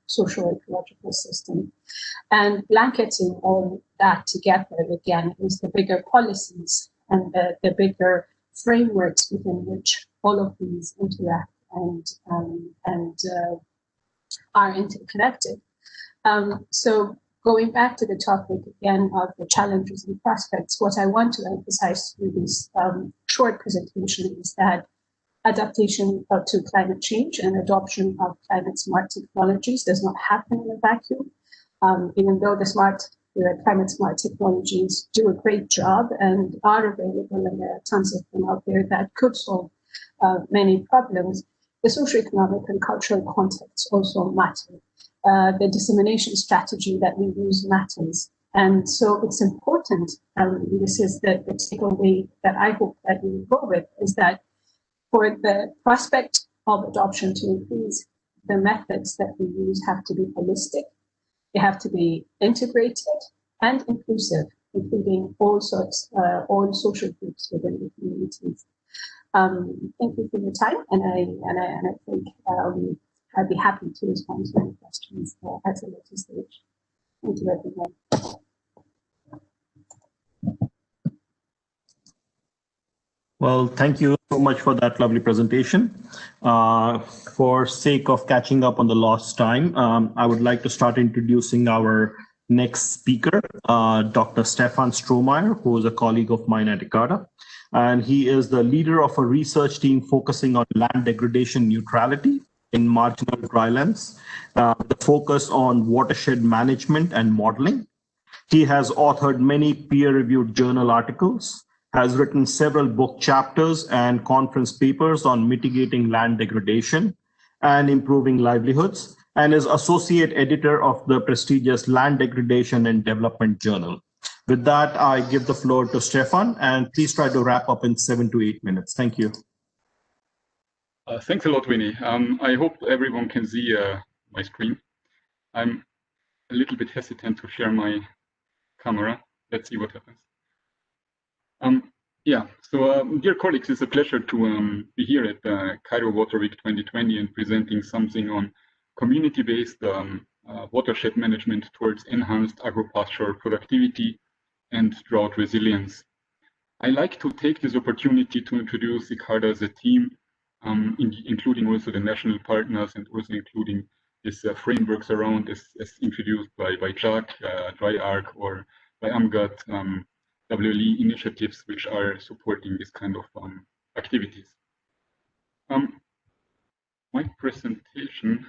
social ecological system. And blanketing all that together, again, is the bigger policies and the bigger frameworks within which all of these interact and are interconnected. So going back to the topic again of the challenges and prospects, what I want to emphasize through this short presentation is that adaptation to climate change and adoption of climate-smart technologies does not happen in a vacuum. Even though the climate-smart technologies do a great job and are available, and there are tons of them out there that could solve many problems, the socioeconomic and cultural context also matter. The dissemination strategy that we use matters. And so it's important, and this is the takeaway that I hope that we will go with, is that for the prospect of adoption to increase, the methods that we use have to be holistic, they have to be integrated and inclusive, including all social groups within the communities. Thank you for your time, and I think I'd be happy to respond to any questions at a later stage. Thank you, everyone. Well, thank you so much for that lovely presentation. For sake of catching up on the lost time, I would like to start introducing our next speaker, Dr. Stefan Strohmeyer, who is a colleague of mine at Jakarta. And he is the leader of a research team focusing on land degradation neutrality in marginal drylands, the focus on watershed management and modeling. He has authored many peer-reviewed journal articles, has written several book chapters and conference papers on mitigating land degradation and improving livelihoods, and is associate editor of the prestigious Land Degradation and Development Journal. With that, I give the floor to Stefan, and please try to wrap up in 7 to 8 minutes. Thank you. Thanks a lot, Winnie. I hope everyone can see my screen. I'm a little bit hesitant to share my camera. Let's see what happens. Yeah, so dear colleagues, it's a pleasure to be here at Cairo Water Week 2020 and presenting something on community-based watershed management towards enhanced agro-pastoral productivity and drought resilience. I like to take this opportunity to introduce ICARDA as a team, including also the national partners and also including these frameworks around as introduced by Jack, DryArc, or by AMGAT, WLE initiatives which are supporting this kind of activities. My presentation,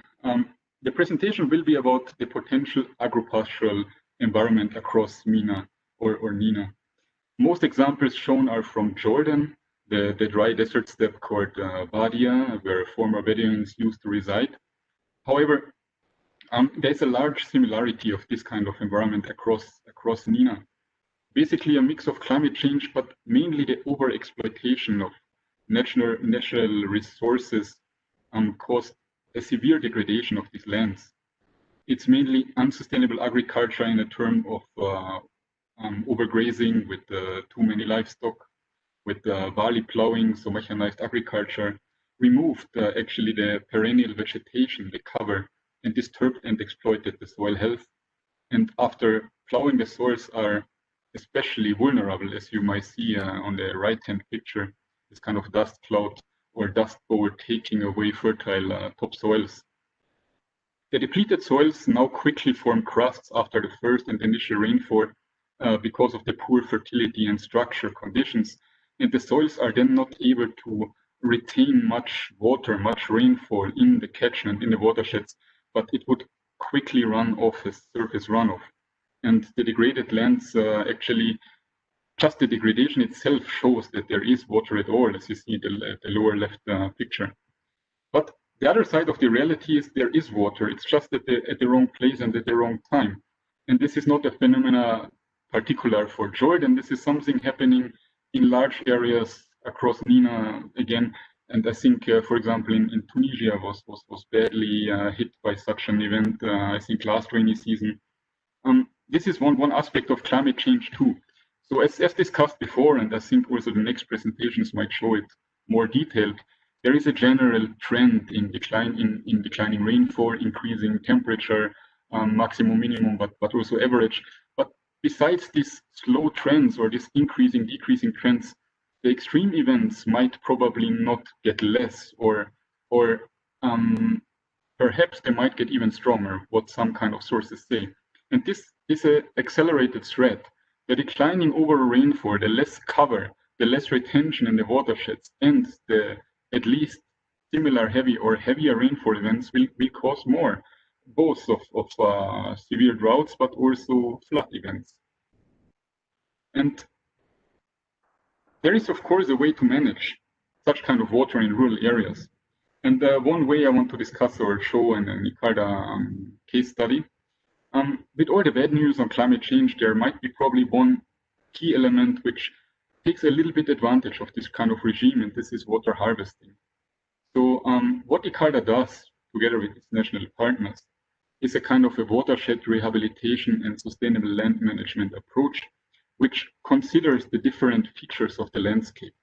the presentation will be about the potential agro-pastoral environment across MENA or MENA. Most examples shown are from Jordan, the dry desert steppe called Badia, where former Bedouins used to reside. However, there's a large similarity of this kind of environment across MENA. Basically a mix of climate change, but mainly the overexploitation of natural resources caused a severe degradation of these lands. It's mainly unsustainable agriculture in a term of overgrazing with too many livestock, with barley plowing, so mechanized agriculture, removed actually the perennial vegetation, the cover, and disturbed and exploited the soil health. And after plowing, the soils are especially vulnerable, as you might see on the right-hand picture, this kind of dust cloud or dust bowl taking away fertile topsoils. The depleted soils now quickly form crusts after the first and initial rainfall because of the poor fertility and structure conditions. And the soils are then not able to retain much water, much rainfall in the catchment, in the watersheds, but it would quickly run off as surface runoff. And the degraded lands actually, just the degradation itself shows that there is water at all, as you see the lower left picture. But the other side of the reality is there is water. It's just at the wrong place and at the wrong time. And this is not a phenomena particular for Jordan. This is something happening in large areas across MENA again. And I think, for example, in Tunisia was badly hit by such an event, I think last rainy season. This is one aspect of climate change too. So as discussed before, and I think also the next presentations might show it more detailed, there is a general trend in declining rainfall, increasing temperature, maximum, minimum, but also average. But besides these slow trends or these increasing, decreasing trends, the extreme events might probably not get less, or perhaps they might get even stronger, what some kind of sources say. And this is an accelerated threat. The declining overall rainfall, the less cover, the less retention in the watersheds, and the at least similar heavy or heavier rainfall events will cause more, both of severe droughts, but also flood events. And there is, of course, a way to manage such kind of water in rural areas. And one way I want to discuss or show in an ICARDA case study, with all the bad news on climate change, there might be probably one key element which takes a little bit advantage of this kind of regime, and this is water harvesting. So what ICARDA does, together with its national partners, is a kind of a watershed rehabilitation and sustainable land management approach, which considers the different features of the landscape.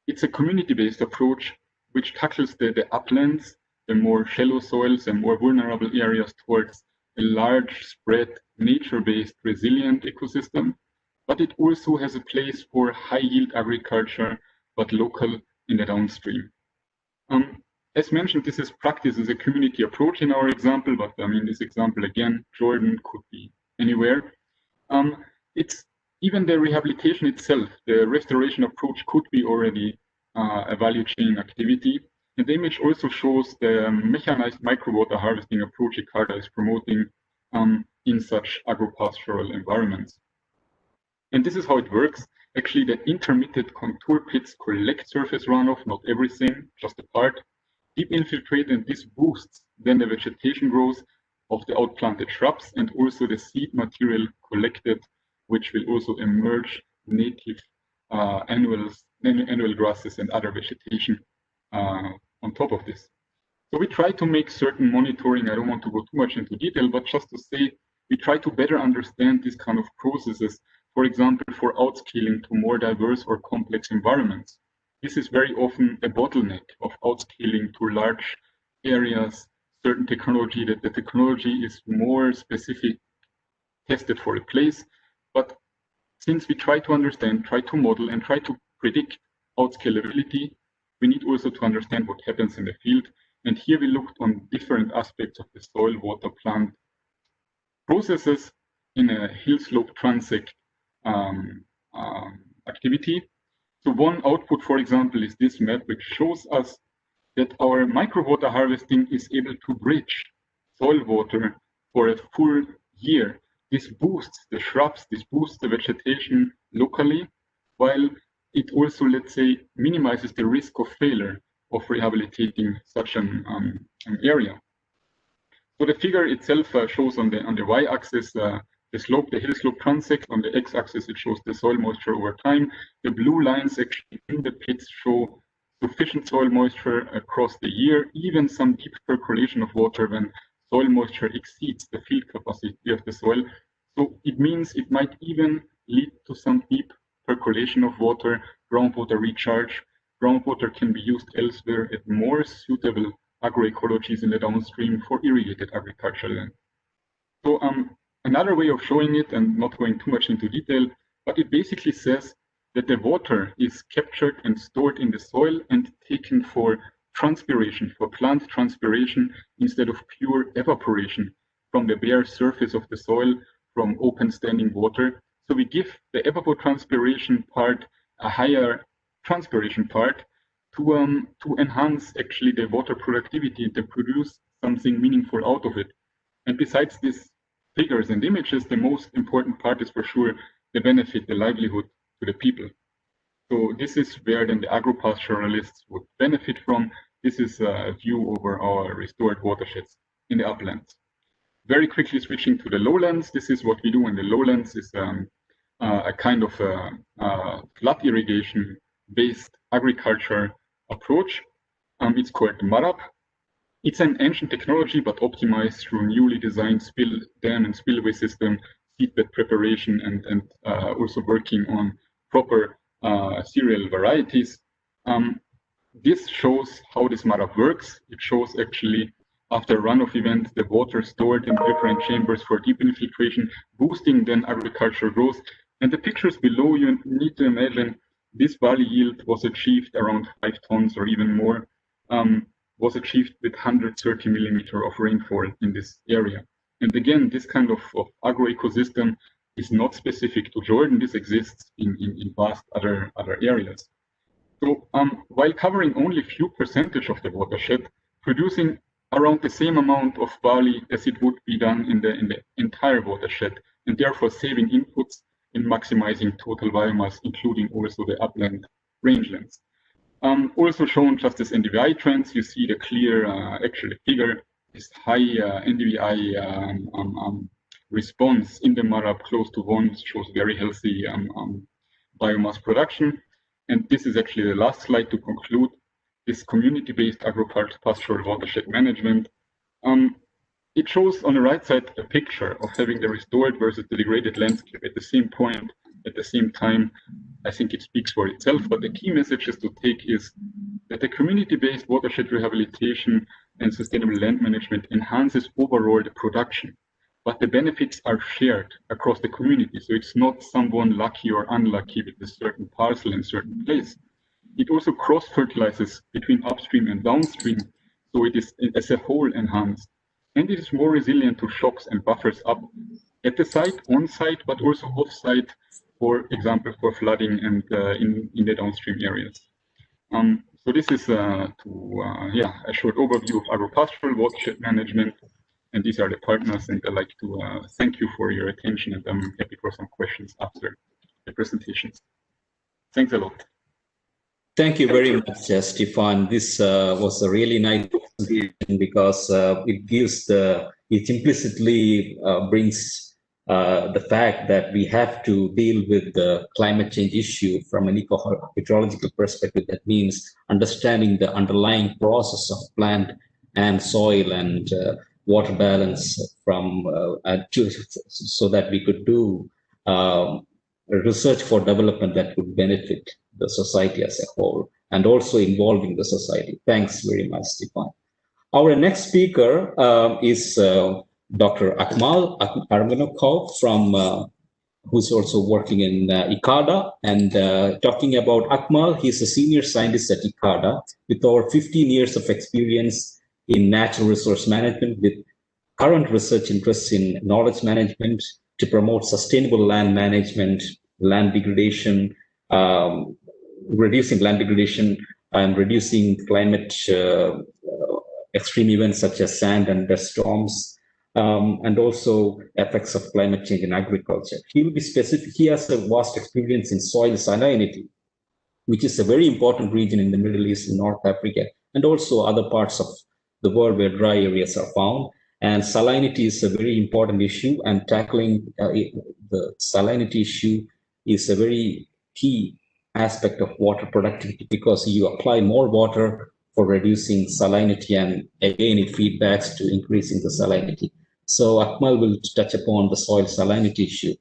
It's a community-based approach which tackles the uplands, the more shallow soils and more vulnerable areas towards a large spread, nature-based resilient ecosystem, but it also has a place for high-yield agriculture, but local in the downstream. As mentioned, this is practiced as a community approach in our example, but I mean, this example again, Jordan could be anywhere. It's even the rehabilitation itself, the restoration approach could be already a value chain activity. And the image also shows the mechanized micro-water harvesting approach ICARDA is promoting in such agro-pastoral environments. And this is how it works. Actually, the intermittent contour pits collect surface runoff, not everything, just a part, deep infiltrate, and this boosts then the vegetation growth of the outplanted shrubs and also the seed material collected, which will also emerge native annual grasses and other vegetation on top of this. So we try to make certain monitoring. I don't want to go too much into detail, but just to say, we try to better understand these kind of processes for example, for outscaling to more diverse or complex environments. This is very often a bottleneck of outscaling to large areas, certain technology, that the technology is more specific, tested for a place. But since we try to understand, try to model, and try to predict outscalability, we need also to understand what happens in the field. And here we looked on different aspects of the soil, water, plant processes in a hill slope transect activity. So one output, for example, is this map, which shows us that our micro water harvesting is able to bridge soil water for a full year. This boosts the shrubs, this boosts the vegetation locally, while it also, let's say, minimizes the risk of failure of rehabilitating such an area. So the figure itself shows on the y-axis the slope, the hill slope transect. On the x-axis, it shows the soil moisture over time. The blue lines actually in the pits show sufficient soil moisture across the year, even some deep percolation of water when soil moisture exceeds the field capacity of the soil. So it means it might even lead to some deep percolation of water, groundwater recharge. Groundwater can be used elsewhere at more suitable agroecologies in the downstream for irrigated agricultural land. So another way of showing it, and not going too much into detail, but it basically says that the water is captured and stored in the soil and taken for transpiration, for plant transpiration, instead of pure evaporation from the bare surface of the soil, from open standing water. So we give the evapotranspiration part a higher transpiration part to enhance actually the water productivity and to produce something meaningful out of it. And besides these figures and images, the most important part is for sure the benefit, the livelihood to the people. So this is where then the agropastoralists would benefit from. This is a view over our restored watersheds in the uplands. Very quickly switching to the lowlands, this is what we do in the lowlands, is a kind of flood irrigation based agriculture approach. It's called MARAP. It's an ancient technology, but optimized through newly designed spill dam and spillway system, seedbed preparation, and also working on proper cereal varieties. This shows how this MARAP works. It shows actually after runoff event, the water stored in different chambers for deep infiltration, boosting then agricultural growth. And the pictures below, you need to imagine this barley yield was achieved around 5 tons or even more, was achieved with 130 millimeter of rainfall in this area. And again, this kind of agroecosystem is not specific to Jordan. This exists in vast other areas. So while covering only a few percentage of the watershed, producing around the same amount of barley as it would be done in the entire watershed, and therefore saving inputs in maximizing total biomass, including also the upland rangelands. Also shown just as NDVI trends, you see the clear actually figure is high NDVI response in the MARAP close to 1 shows very healthy biomass production. And this is actually the last slide to conclude this community-based agro-pastoral watershed management. It shows on the right side a picture of having the restored versus the degraded landscape at the same point, at the same time. I think it speaks for itself, but the key messages to take is that the community-based watershed rehabilitation and sustainable land management enhances overall the production, but the benefits are shared across the community. So it's not someone lucky or unlucky with a certain parcel in a certain place. It also cross-fertilizes between upstream and downstream, so it is as a whole enhanced. And it is more resilient to shocks and buffers up at the site, on site, but also off site, for example, for flooding and in the downstream areas. So this is a short overview of agro-pastoral watershed management. And these are the partners, and I'd like to thank you for your attention, and I'm happy for some questions after the presentations. Thanks a lot. Thank you very much, Stefan. This was a really nice presentation because it implicitly brings the fact that we have to deal with the climate change issue from an eco-hydrological perspective. That means understanding the underlying process of plant and soil and water balance from so that we could do research for development that would benefit the society as a whole, and also involving the society. Thanks very much, Stefan. Our next speaker is Dr. Akmal Parminoko from who's also working in ICADA. And talking about Akmal, he's a senior scientist at ICADA with over 15 years of experience in natural resource management, with current research interests in knowledge management to promote sustainable land management, land degradation, reducing land degradation, and reducing climate extreme events such as sand and dust storms, and also effects of climate change in agriculture. He will be specific. He has a vast experience in soil salinity, which is a very important region in the Middle East and North Africa, and also other parts of the world where dry areas are found. And salinity is a very important issue, and tackling the salinity issue is a very key aspect of water productivity, because you apply more water for reducing salinity, and again it feedbacks to increasing the salinity. So Akmal will touch upon the soil salinity issue.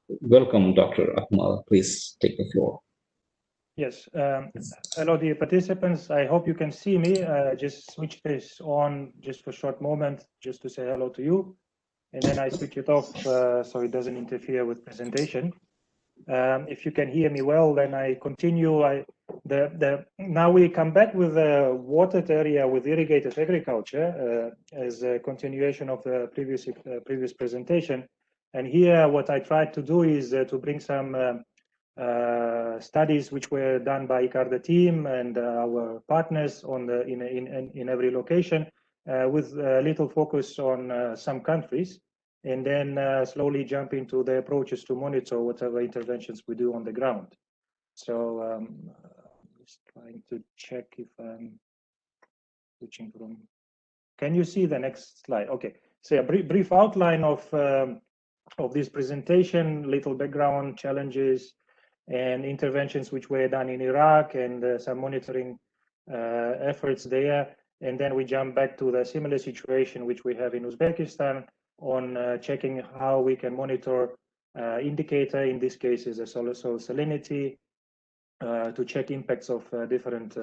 Welcome, Dr. Akmal. Please take the floor. Yes. Hello, dear participants. I hope you can see me. Just switch this on just for a short moment, just to say hello to you. And then I switch it off so it doesn't interfere with presentation. If you can hear me well, then I continue. Now we come back with the watered area with irrigated agriculture as a continuation of the previous presentation. And here what I tried to do is to bring some studies which were done by ICADA team and our partners on in every location, with a little focus on some countries, and then slowly jump into the approaches to monitor whatever interventions we do on the ground. So just trying to check if I'm switching from. Can you see the next slide? Okay. So a brief outline of this presentation, little background, challenges, and interventions which were done in Iraq, and some monitoring efforts there. And then we jump back to the similar situation which we have in Uzbekistan on checking how we can monitor indicator, in this case is a soil salinity, to check impacts of different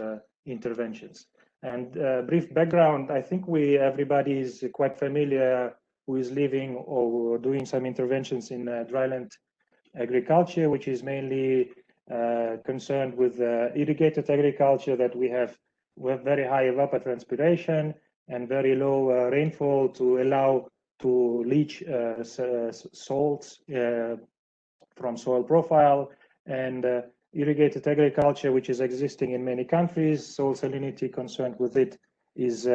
interventions. And brief background, I think everybody is quite familiar who is living or doing some interventions in dryland agriculture, which is mainly concerned with irrigated agriculture, that we have very high evapotranspiration and very low rainfall to allow to leach salts from soil profile, and irrigated agriculture, which is existing in many countries. Soil salinity concerned with it is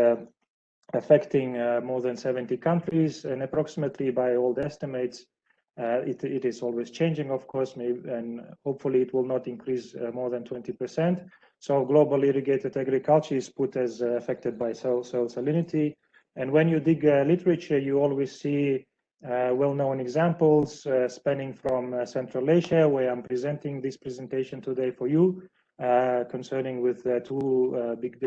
affecting more than 70 countries, and approximately, by all the estimates, it is always changing, of course, and hopefully it will not increase more than 20%. So global irrigated agriculture is put as affected by soil salinity. And when you dig literature, you always see well-known examples spanning from Central Asia, where I'm presenting this presentation today for you, concerning with two big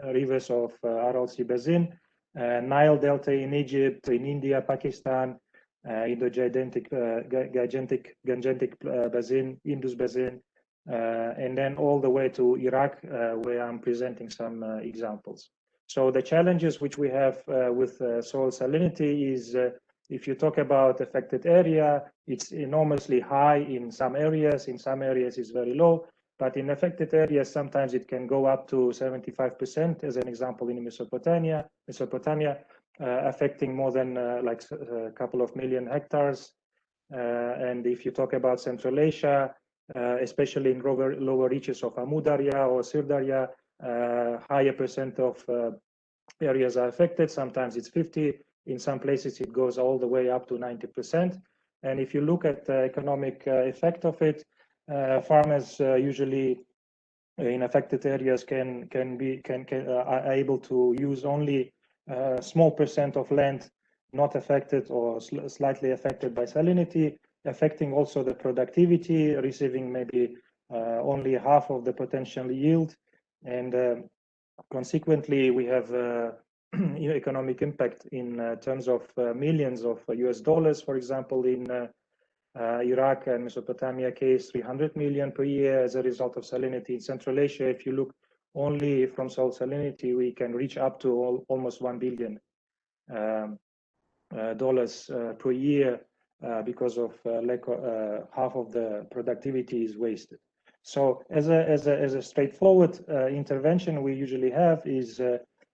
rivers of Aral Sea Basin, Nile Delta in Egypt, in India, Pakistan, Indo-Gangetic Basin, Indus Basin, and then all the way to Iraq, where I'm presenting some examples. So the challenges which we have with soil salinity is, if you talk about affected area, it's enormously high in some areas it's very low, but in affected areas, sometimes it can go up to 75%, as an example in Mesopotamia, affecting more than like a couple of million hectares. And if you talk about Central Asia, especially in lower reaches of Amudarya or Sirdarya, higher percent of areas are affected. Sometimes it's 50. In some places, it goes all the way up to 90%. And if you look at the economic effect of it, farmers usually in affected areas are able to use only a small percent of land not affected or slightly affected by salinity, affecting also the productivity, receiving maybe only half of the potential yield. And consequently, we have economic impact in terms of millions of US dollars, for example, in Iraq and Mesopotamia case 300 million per year as a result of salinity. In Central Asia, if you look only from soil salinity, we can reach up to almost $1 billion per year because of half of the productivity is wasted. So as a straightforward intervention we usually have is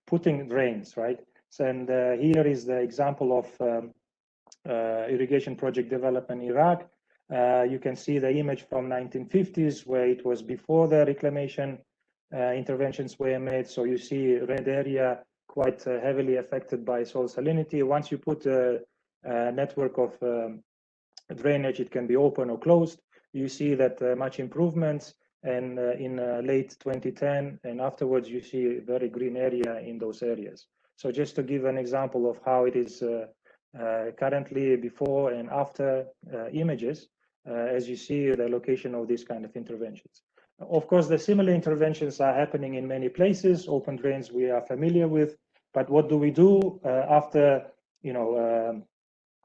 putting drains, right? And here is the example of irrigation project development in Iraq. You can see the image from 1950s where it was before the reclamation interventions were made. So you see red area quite heavily affected by soil salinity. Once you put a network of drainage, it can be open or closed. You see that much improvements, and in late 2010 and afterwards you see very green area in those areas. So just to give an example of how it is currently before and after images, as you see the location of these kind of interventions. Of course, the similar interventions are happening in many places. Open drains we are familiar with, but what do we do after,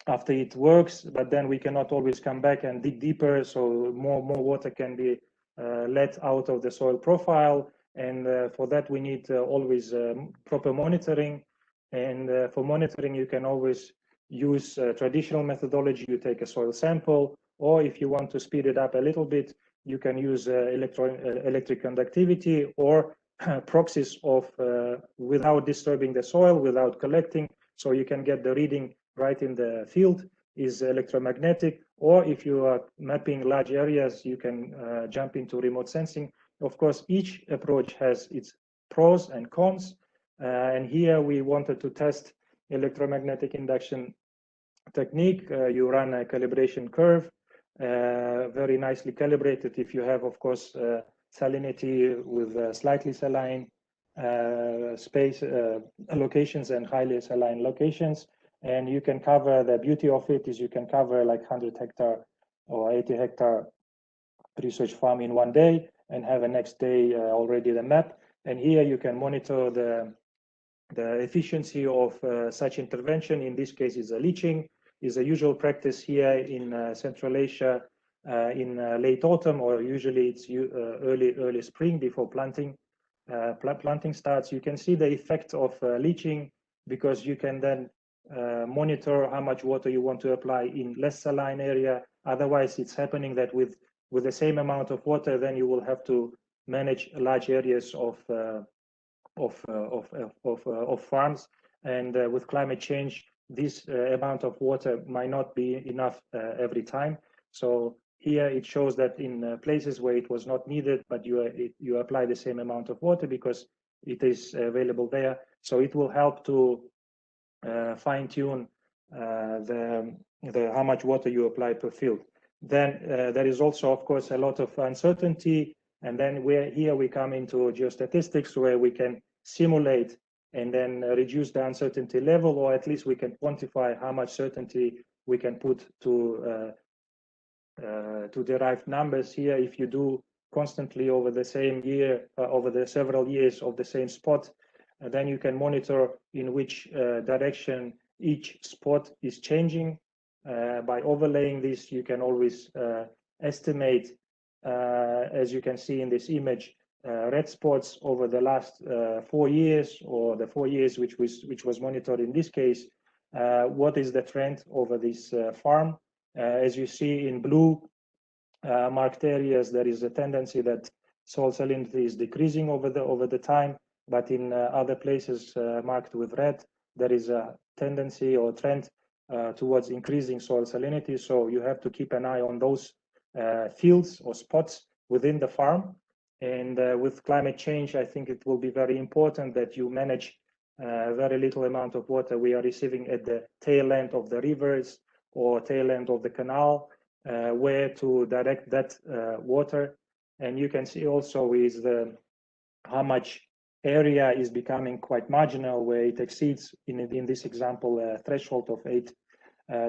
after it works? But then we cannot always come back and dig deeper, so more water can be let out of the soil profile, and for that we need always proper monitoring. And for monitoring, you can always use traditional methodology. You take a soil sample, or if you want to speed it up a little bit, you can use electric conductivity or proxies of without disturbing the soil, without collecting, so you can get the reading right in the field, is electromagnetic. Or if you are mapping large areas, you can jump into remote sensing. Of course, each approach has its pros and cons, and here we wanted to test electromagnetic induction technique. You run a calibration curve, very nicely calibrated if you have, of course, salinity with slightly saline space locations and highly saline locations. And you can cover, the beauty of it is you can cover like 100 hectare or 80 hectare research farm in one day and have a next day already the map. And here you can monitor the efficiency of such intervention. In this case is a leaching, is a usual practice here in Central Asia in late autumn, or usually it's early spring before planting starts. You can see the effect of leaching, because you can then monitor how much water you want to apply in less saline area. Otherwise, it's happening that with the same amount of water, then you will have to manage large areas of farms, and with climate change, this amount of water might not be enough every time. So here it shows that in places where it was not needed, but you apply the same amount of water because it is available there. So it will help to fine tune how much water you apply per field. Then there is also, of course, a lot of uncertainty. And then here we come into geostatistics, where we can simulate and then reduce the uncertainty level, or at least we can quantify how much certainty we can put to derived numbers. Here, if you do constantly over the same year, over the several years of the same spot, then you can monitor in which direction each spot is changing. By overlaying this, you can always estimate, as you can see in this image, red spots over the last 4 years, or the 4 years which was monitored in this case. What is the trend over this farm? As you see in blue marked areas, there is a tendency that soil salinity is decreasing over the time, but in other places marked with red, there is a tendency or trend towards increasing soil salinity. So you have to keep an eye on those fields or spots within the farm. And with climate change, I think it will be very important that you manage very little amount of water we are receiving at the tail end of the rivers or tail end of the canal, where to direct that water. And you can see also is how much area is becoming quite marginal, where it exceeds, in this example, a threshold of 8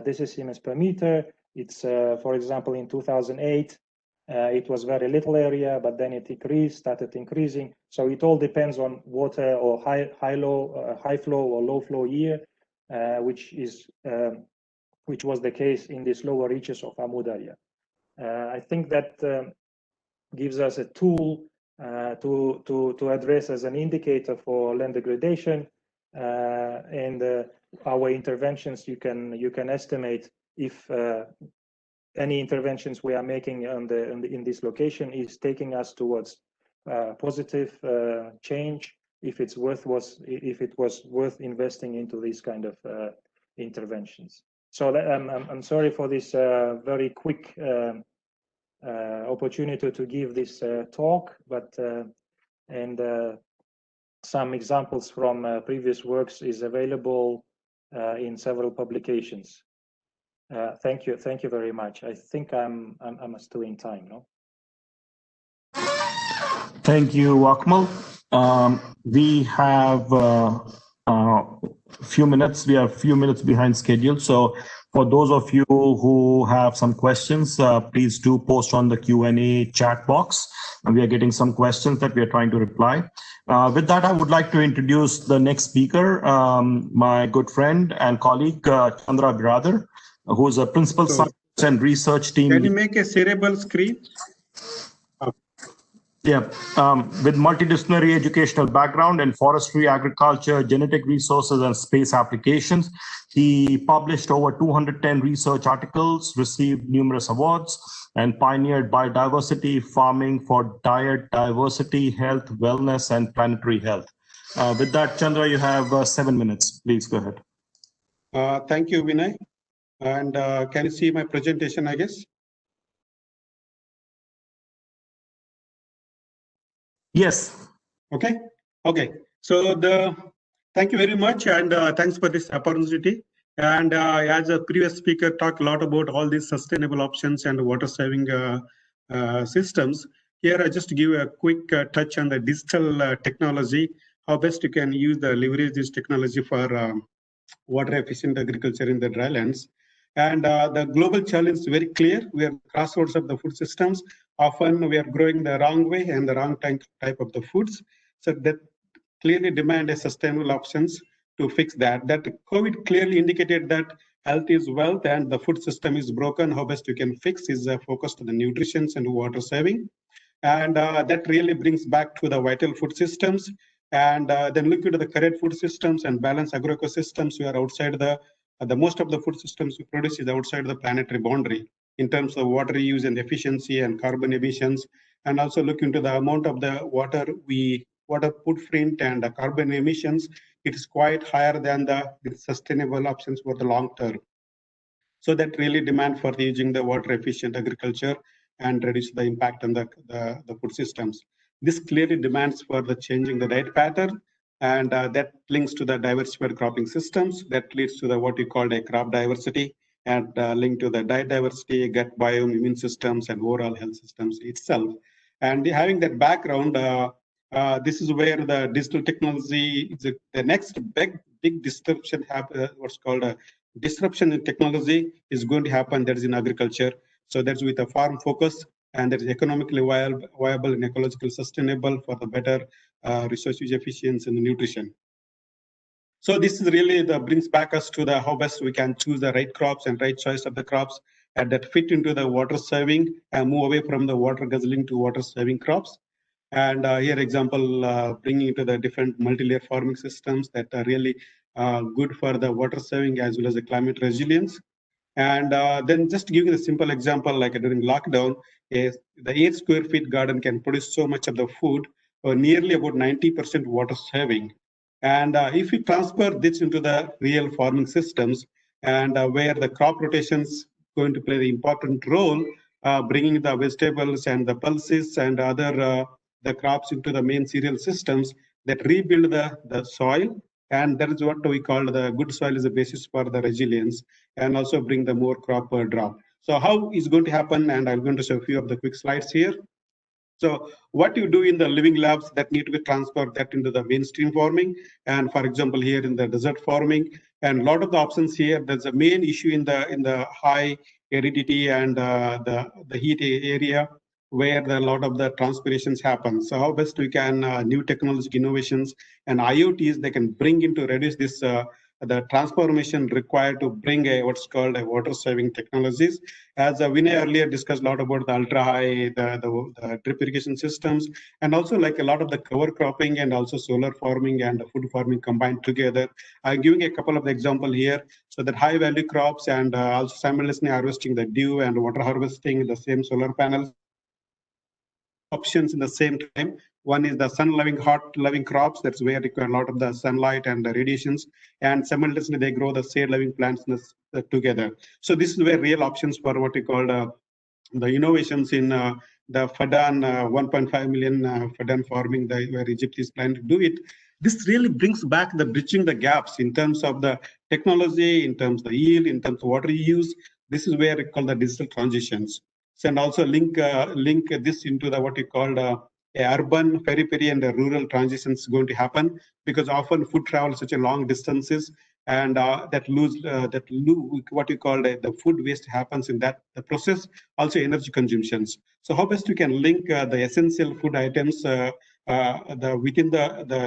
decisiemens per meter. It's, for example, in 2008, it was very little area, but then it started increasing. So it all depends on water or high flow or low flow year, which is which was the case in these lower reaches of Amudarya. I think that gives us a tool to address as an indicator for land degradation, and our interventions. You can estimate if any interventions we are making in this location is taking us towards positive change. If it was worth investing into these kind of interventions. So I'm sorry for this very quick opportunity to give this talk, but some examples from previous works is available in several publications. Thank you very much. I think I'm still in time, no? Thank you, Akmal. We have a few minutes. We are a few minutes behind schedule. So for those of you who have some questions, please do post on the Q&A chat box. And we are getting some questions that we are trying to reply. With that, I would like to introduce the next speaker, my good friend and colleague, Chandra Biradar, who is a principal science and research team. Can you make a shareable screen? Yeah, with multidisciplinary educational background in forestry, agriculture, genetic resources, and space applications. He published over 210 research articles, received numerous awards, and pioneered biodiversity farming for diet, diversity, health, wellness, and planetary health. With that, Chandra, you have 7 minutes. Please go ahead. Thank you, Vinay. And can you see my presentation, I guess? Yes. Okay. So thank you very much, and thanks for this opportunity. And as a previous speaker talked a lot about all these sustainable options and water saving systems. Here I just give a quick touch on the digital technology, how best you can leverage this technology for water efficient agriculture in the drylands. And the global challenge is very clear. We are crossroads of the food systems. Often we are growing the wrong way and the wrong type of the foods. So that clearly demand a sustainable options to fix that. That COVID clearly indicated that health is wealth and the food system is broken. How best you can fix is focused on the nutrition and water saving. And that really brings back to the vital food systems. And then look into the current food systems and balance agroecosystems. We are outside the most of the food systems we produce is outside the planetary boundary in terms of water use and efficiency and carbon emissions, and also look into the amount of the water footprint and the carbon emissions. It is quite higher than the sustainable options for the long term. So that really demand for using the water efficient agriculture and reduce the impact on the food systems. This clearly demands for the changing the diet pattern. And that links to the diversified cropping systems. That leads to the what we call a crop diversity, and linked to the diet diversity, gut biome, immune systems, and overall health systems itself. And having that background, this is where the digital technology is the next big disruption. What's called a disruption in technology is going to happen. That is in agriculture. So that's with a farm focus, and that is economically viable and ecological sustainable for the better resource use efficiency and nutrition. So this is really brings back us to the how best we can choose the right crops and right choice of the crops and that fit into the water saving and move away from the water guzzling to water saving crops. And here example bringing into the different multi-layer farming systems that are really good for the water saving as well as the climate resilience. And then just giving a simple example, like during lockdown, is the 8 square feet garden can produce so much of the food, or nearly about 90% water saving. And if we transfer this into the real farming systems, and where the crop rotations going to play the important role, bringing the vegetables and the pulses and other the crops into the main cereal systems that rebuild the soil. And that is what we call the good soil is the basis for the resilience and also bring the more crop per drop. So how is going to happen? And I'm going to show a few of the quick slides here. So what you do in the living labs that need to be transferred that into the mainstream farming. And for example, here in the desert farming, and a lot of the options here, there's a main issue in the high aridity and the heat area where a lot of the transpirations happen. So how best we can new technology innovations and IoTs they can bring in to reduce this the transformation required to bring a what's called a water saving technologies. As Vinay earlier discussed a lot about the ultra high, the drip irrigation systems, and also like a lot of the cover cropping and also solar farming and food farming combined together. I'm giving a couple of the example here. So that high value crops and also simultaneously harvesting the dew and water harvesting the same solar panels options in the same time. One is the sun-loving, hot-loving crops. That's where require a lot of the sunlight and the radiations, and simultaneously they grow the shade-loving plants together. So this is where real options for what we call the innovations in the Fadan 1.5 million Fadan farming, where Egypt is planning to do it. This really brings back the bridging the gaps in terms of the technology, in terms of the yield, in terms of water use. This is where we call the digital transitions. And also link this into the what we call urban periphery and the rural transitions going to happen, because often food travel such a long distances, and that lose what we call the food waste happens in that the process. Also energy consumptions. So how best we can link the essential food items within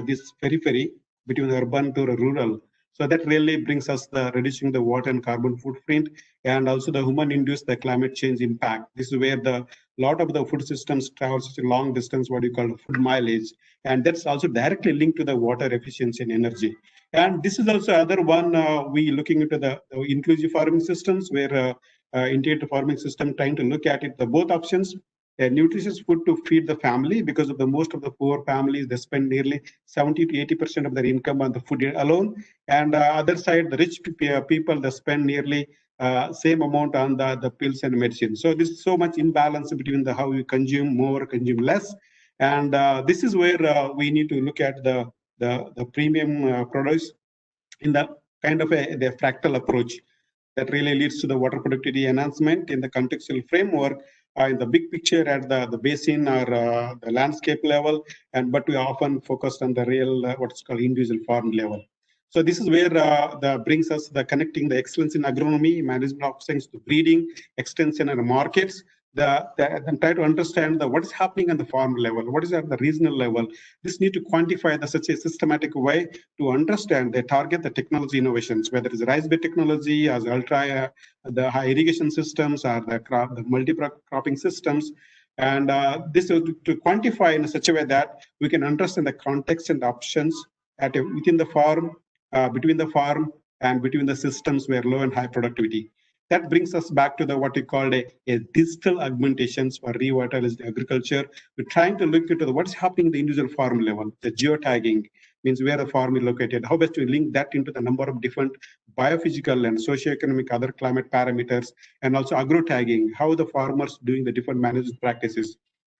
this periphery between the urban to the rural. So that really brings us the reducing the water and carbon footprint, and also the human-induced the climate change impact. This is where the lot of the food systems travel such a long distance, what you call food mileage, and that's also directly linked to the water efficiency and energy. And this is also other one we looking into the inclusive farming systems, where integrated farming system trying to look at it the both options. A nutritious food to feed the family, because of the most of the poor families, they spend nearly 70 to 80% of their income on the food alone. And other side, the rich people, they spend nearly same amount on the pills and medicine. So this is so much imbalance between the how we consume more, consume less. And this is where we need to look at the premium products in the kind of the fractal approach that really leads to the water productivity enhancement in the contextual framework, in the big picture at the basin or the landscape level, but we often focused on the real what's called individual farm level. So this is where brings us the connecting the excellence in agronomy, management of science to breeding, extension and markets. And try to understand what is happening on the farm level, what is at the regional level. This need to quantify the such a systematic way to understand they target the technology innovations, whether it's rice bed technology, as ultra the high irrigation systems, or the multi-cropping systems. And this is to quantify in such a way that we can understand the context and options within the farm, between the farm and between the systems where low and high productivity. That brings us back to what we call a digital augmentations for revitalized agriculture. We're trying to look into what's happening at the individual farm level. The geotagging means where the farm is located. How best we link that into the number of different biophysical and socioeconomic other climate parameters, and also agro tagging, how the farmers doing the different management practices,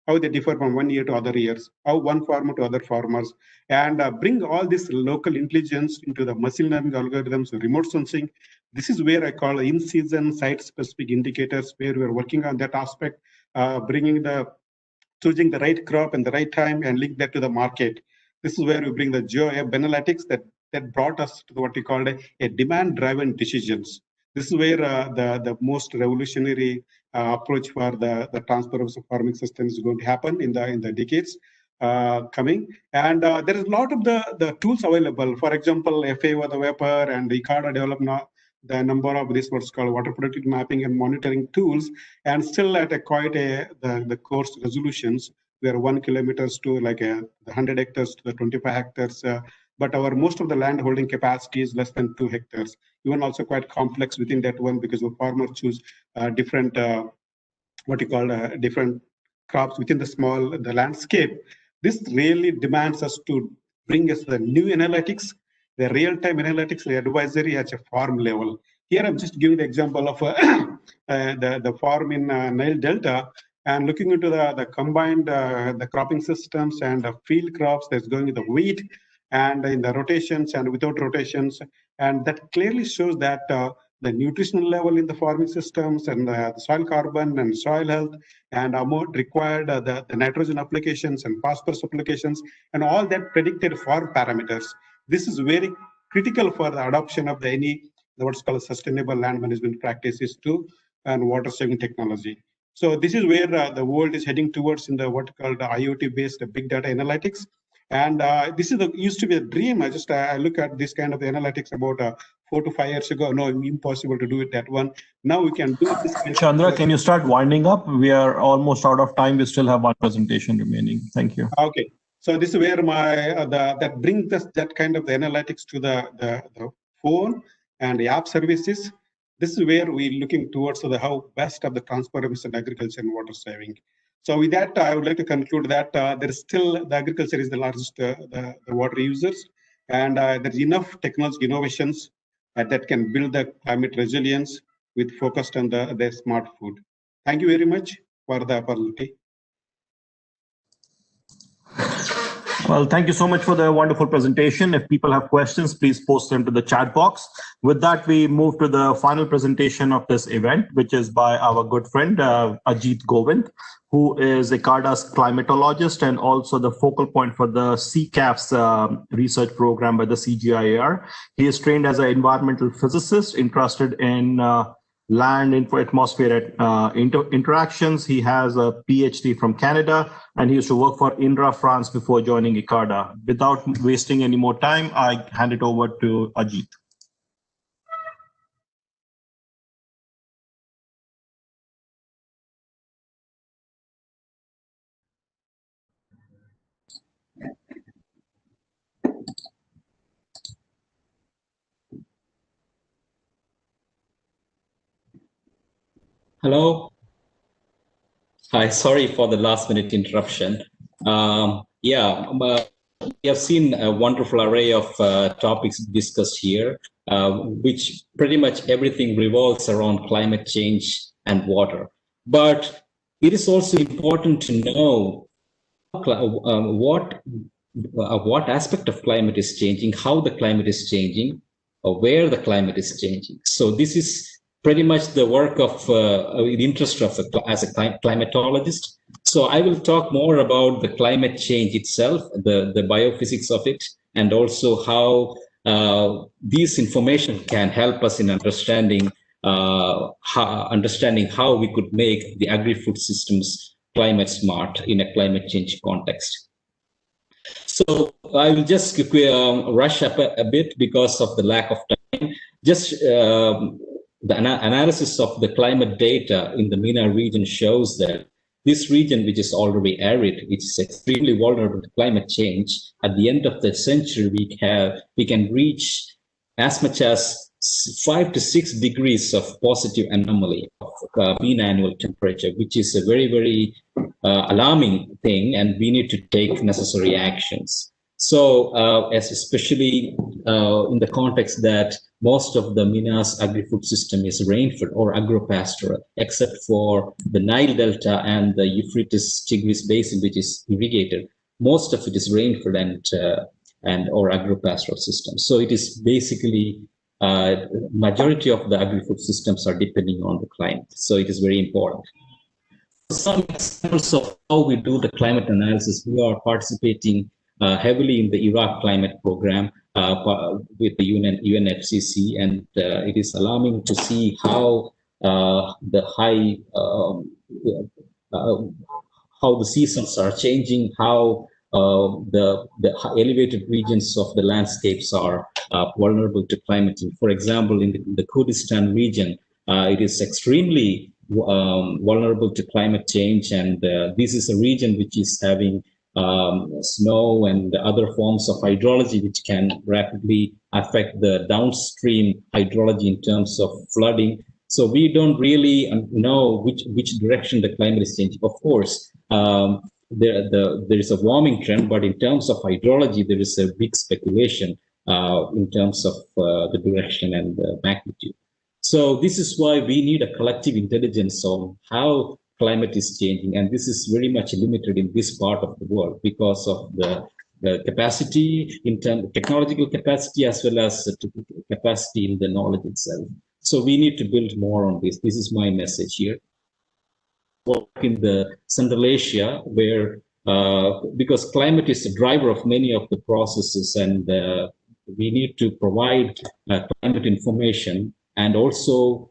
how they differ from one year to other years, how one farmer to other farmers, and bring all this local intelligence into the machine learning algorithms, remote sensing. This is where I call in-season site-specific indicators, where we're working on that aspect, choosing the right crop and the right time and link that to the market. This is where we bring the geo-analytics that brought us to what we call a demand-driven decisions. This is where the most revolutionary approach for the transfer of farming systems is going to happen in the decades coming. And there is a lot of the tools available. For example, FAO, the Vapor, and Ricardo developed now the number of this what's called water productivity mapping and monitoring tools, and still at the coarse resolutions, where 1 kilometers to like 100 hectares to the 25 hectares. But our most of the land holding capacity is less than 2 hectares. Even also quite complex within that one, because the farmers choose different different crops within the landscape. This really demands us to bring us the new analytics, the real-time analytics, the advisory at a farm level. Here I'm just giving the example of the farm in Nile Delta, and looking into the combined the cropping systems and the field crops that's going in the wheat, and in the rotations and without rotations. And that clearly shows that the nutritional level in the farming systems, and the soil carbon and soil health, and amount required, the nitrogen applications and phosphorus applications, and all that predicted farm parameters. This is very critical for the adoption of what's called sustainable land management practices too, and water saving technology. So this is where the world is heading towards in the what called IoT-based big data analytics. And this is used to be a dream. I look at this kind of analytics about 4 to 5 years ago. No, impossible to do it that one. Now we can do this. Chandra, can you start winding up? We are almost out of time. We still have one presentation remaining. Thank you. Okay. So this is where my that brings us that kind of the analytics to the phone and the app services. This is where we're looking towards how best of the transformation in agriculture and water saving. So with that, I would like to conclude that there is still the agriculture is the largest the water users, and there's enough technology innovations that can build the climate resilience with focused on the smart food. Thank you very much for the opportunity. Well, thank you so much for the wonderful presentation. If people have questions, please post them to the chat box. With that, we move to the final presentation of this event, which is by our good friend, Ajit Govind, who is ICARDA's climatologist and also the focal point for the CCAF's research program by the CGIAR. He is trained as an environmental physicist, interested in land atmosphere interactions. He has a PhD from Canada, and he used to work for INRA France before joining ICARDA. Without wasting any more time, I hand it over to Ajit. Hello. Hi, sorry for the last minute interruption. We have seen a wonderful array of topics discussed here, which pretty much everything revolves around climate change and water. But it is also important to know what aspect of climate is changing, how the climate is changing, or where the climate is changing. So this is pretty much the work of the interest of as a climatologist. So I will talk more about the climate change itself, the biophysics of it, and also how this information can help us in understanding how we could make the agri-food systems climate smart in a climate change context. So I will just rush up a bit because of the lack of time. Just the analysis of the climate data in the MENA region shows that this region, which is already arid, which is extremely vulnerable to climate change, at the end of the century, we can reach as much as 5 to 6 degrees of positive anomaly of mean annual temperature, which is a very, very alarming thing, and we need to take necessary actions. So, especially in the context that most of the MENA's agri-food system is rainfed or agro-pastoral, except for the Nile Delta and the Euphrates-Tigris Basin, which is irrigated. Most of it is rainfed and or agro-pastoral systems. So it is basically majority of the agri-food systems are depending on the climate. So it is very important. Some examples of how we do the climate analysis: we are participating heavily in the Iraq climate program with the UNFCCC, and it is alarming to see how how the seasons are changing, how the elevated regions of the landscapes are vulnerable to climate change. For example, in the Kurdistan region, it is extremely vulnerable to climate change, and this is a region which is having snow and other forms of hydrology which can rapidly affect the downstream hydrology in terms of flooding. So we don't really know which direction the climate is changing. Of course, there is a warming trend, but in terms of hydrology, there is a big speculation in terms of the direction and the magnitude. So this is why we need a collective intelligence on how climate is changing, and this is very much limited in this part of the world because of the capacity in terms of technological capacity as well as capacity in the knowledge itself. So we need to build more on this. This is my message here. Work in the Central Asia, where because climate is the driver of many of the processes, and we need to provide climate information and also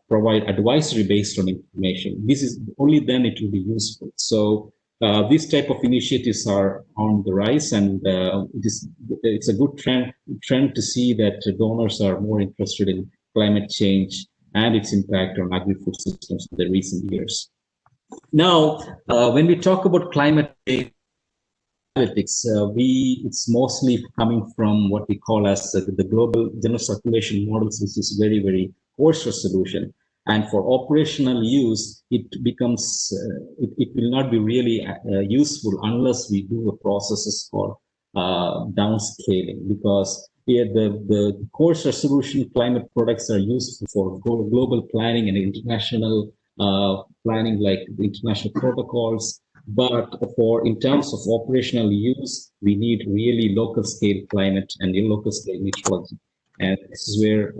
provide advisory based on information. This is only then it will be useful. So these type of initiatives are on the rise, and it's a good trend to see that donors are more interested in climate change and its impact on agri-food systems in the recent years. Now, when we talk about climate analytics, it's mostly coming from what we call as the global general circulation models, which is very, very coarse resolution. And for operational use, it becomes, it will not be really useful unless we do a processes called downscaling, because here the coarse resolution climate products are useful for global planning and international planning, like the international protocols. But in terms of operational use, we need really local scale climate and local scale meteorology. And this is where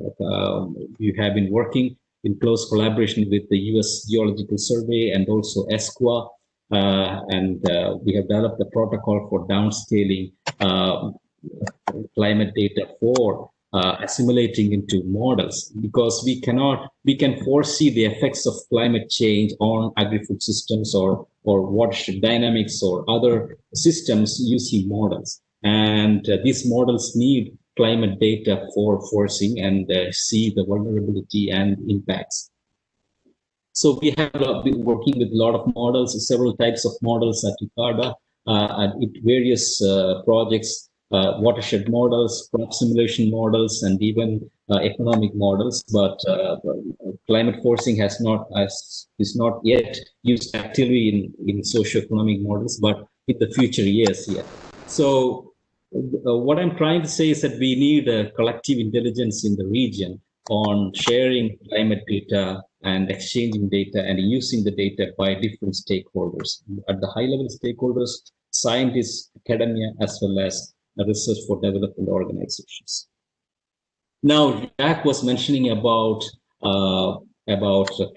we have been working in close collaboration with the US Geological Survey and also ESCWA. And we have developed a protocol for downscaling climate data for assimilating into models, because we can foresee the effects of climate change on agri-food systems or watershed dynamics or other systems using models. And these models need climate data for foreseeing and see the vulnerability and impacts. So we have been working with a lot of models, several types of models at Jakarta, and various projects. Watershed models, crop simulation models, and even economic models, but climate forcing is not yet used actively in socioeconomic models, but in the future years here. So what I'm trying to say is that we need a collective intelligence in the region on sharing climate data and exchanging data and using the data by different stakeholders. At the high level stakeholders, scientists, academia, as well as research for development organizations. Now, Jack was mentioning about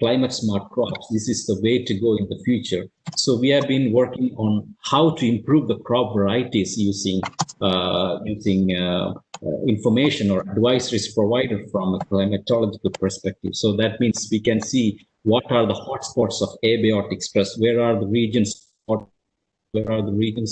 climate smart crops. This is the way to go in the future. So we have been working on how to improve the crop varieties using information or advisories provided from a climatological perspective. So that means we can see what are the hotspots of abiotic stress, where are the regions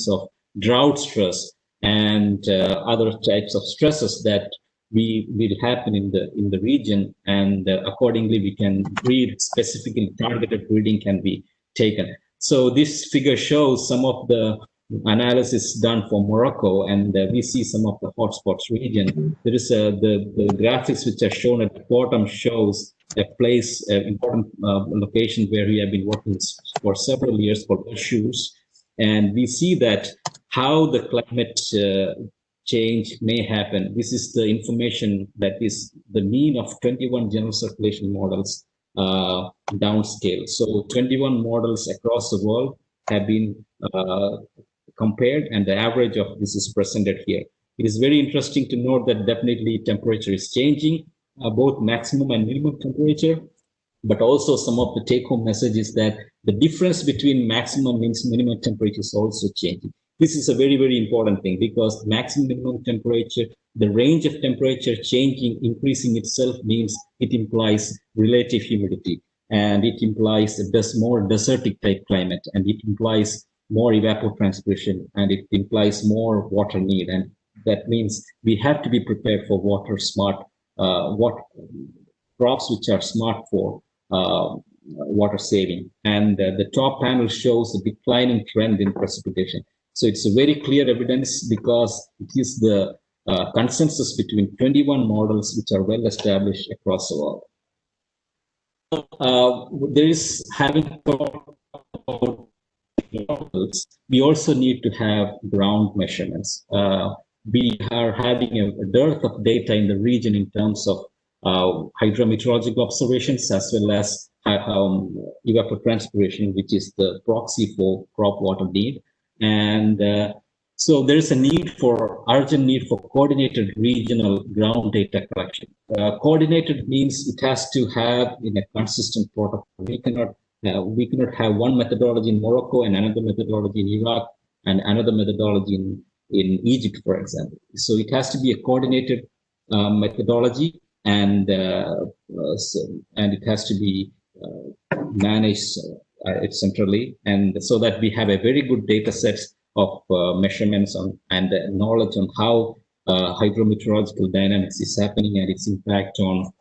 of drought stress, and other types of stresses that will happen in the region, and accordingly we can breed, specifically targeted breeding can be taken. So this figure shows some of the analysis done for Morocco, and we see some of the hotspots region. There is the graphics which are shown at the bottom shows a place, important location where we have been working for several years for issues, and we see that how the climate change may happen. This is the information that is the mean of 21 general circulation models downscale. So 21 models across the world have been compared, and the average of this is presented here. It is very interesting to note that definitely temperature is changing, both maximum and minimum temperature, but also some of the take-home message is that the difference between maximum and minimum temperature is also changing. This is a very, very important thing, because maximum minimum temperature, the range of temperature changing, increasing itself means it implies relative humidity, and it implies more desertic type climate, and it implies more evapotranspiration, and it implies more water need. And that means we have to be prepared for water smart, crops which are smart for water saving. And the top panel shows a declining trend in precipitation. So it's a very clear evidence, because it is the consensus between 21 models which are well established across the world. There is, having models, we also need to have ground measurements. We are having a dearth of data in the region in terms of hydrometeorological observations, as well as evapotranspiration, which is the proxy for crop water need. And so there is a urgent need for coordinated regional ground data collection. Coordinated means it has to have in a consistent protocol. We cannot have one methodology in Morocco and another methodology in Iraq and another methodology in Egypt, for example. So it has to be a coordinated methodology, and it has to be managed centrally, and so that we have a very good data set of measurements on, and knowledge on how hydrometeorological dynamics is happening and its impact on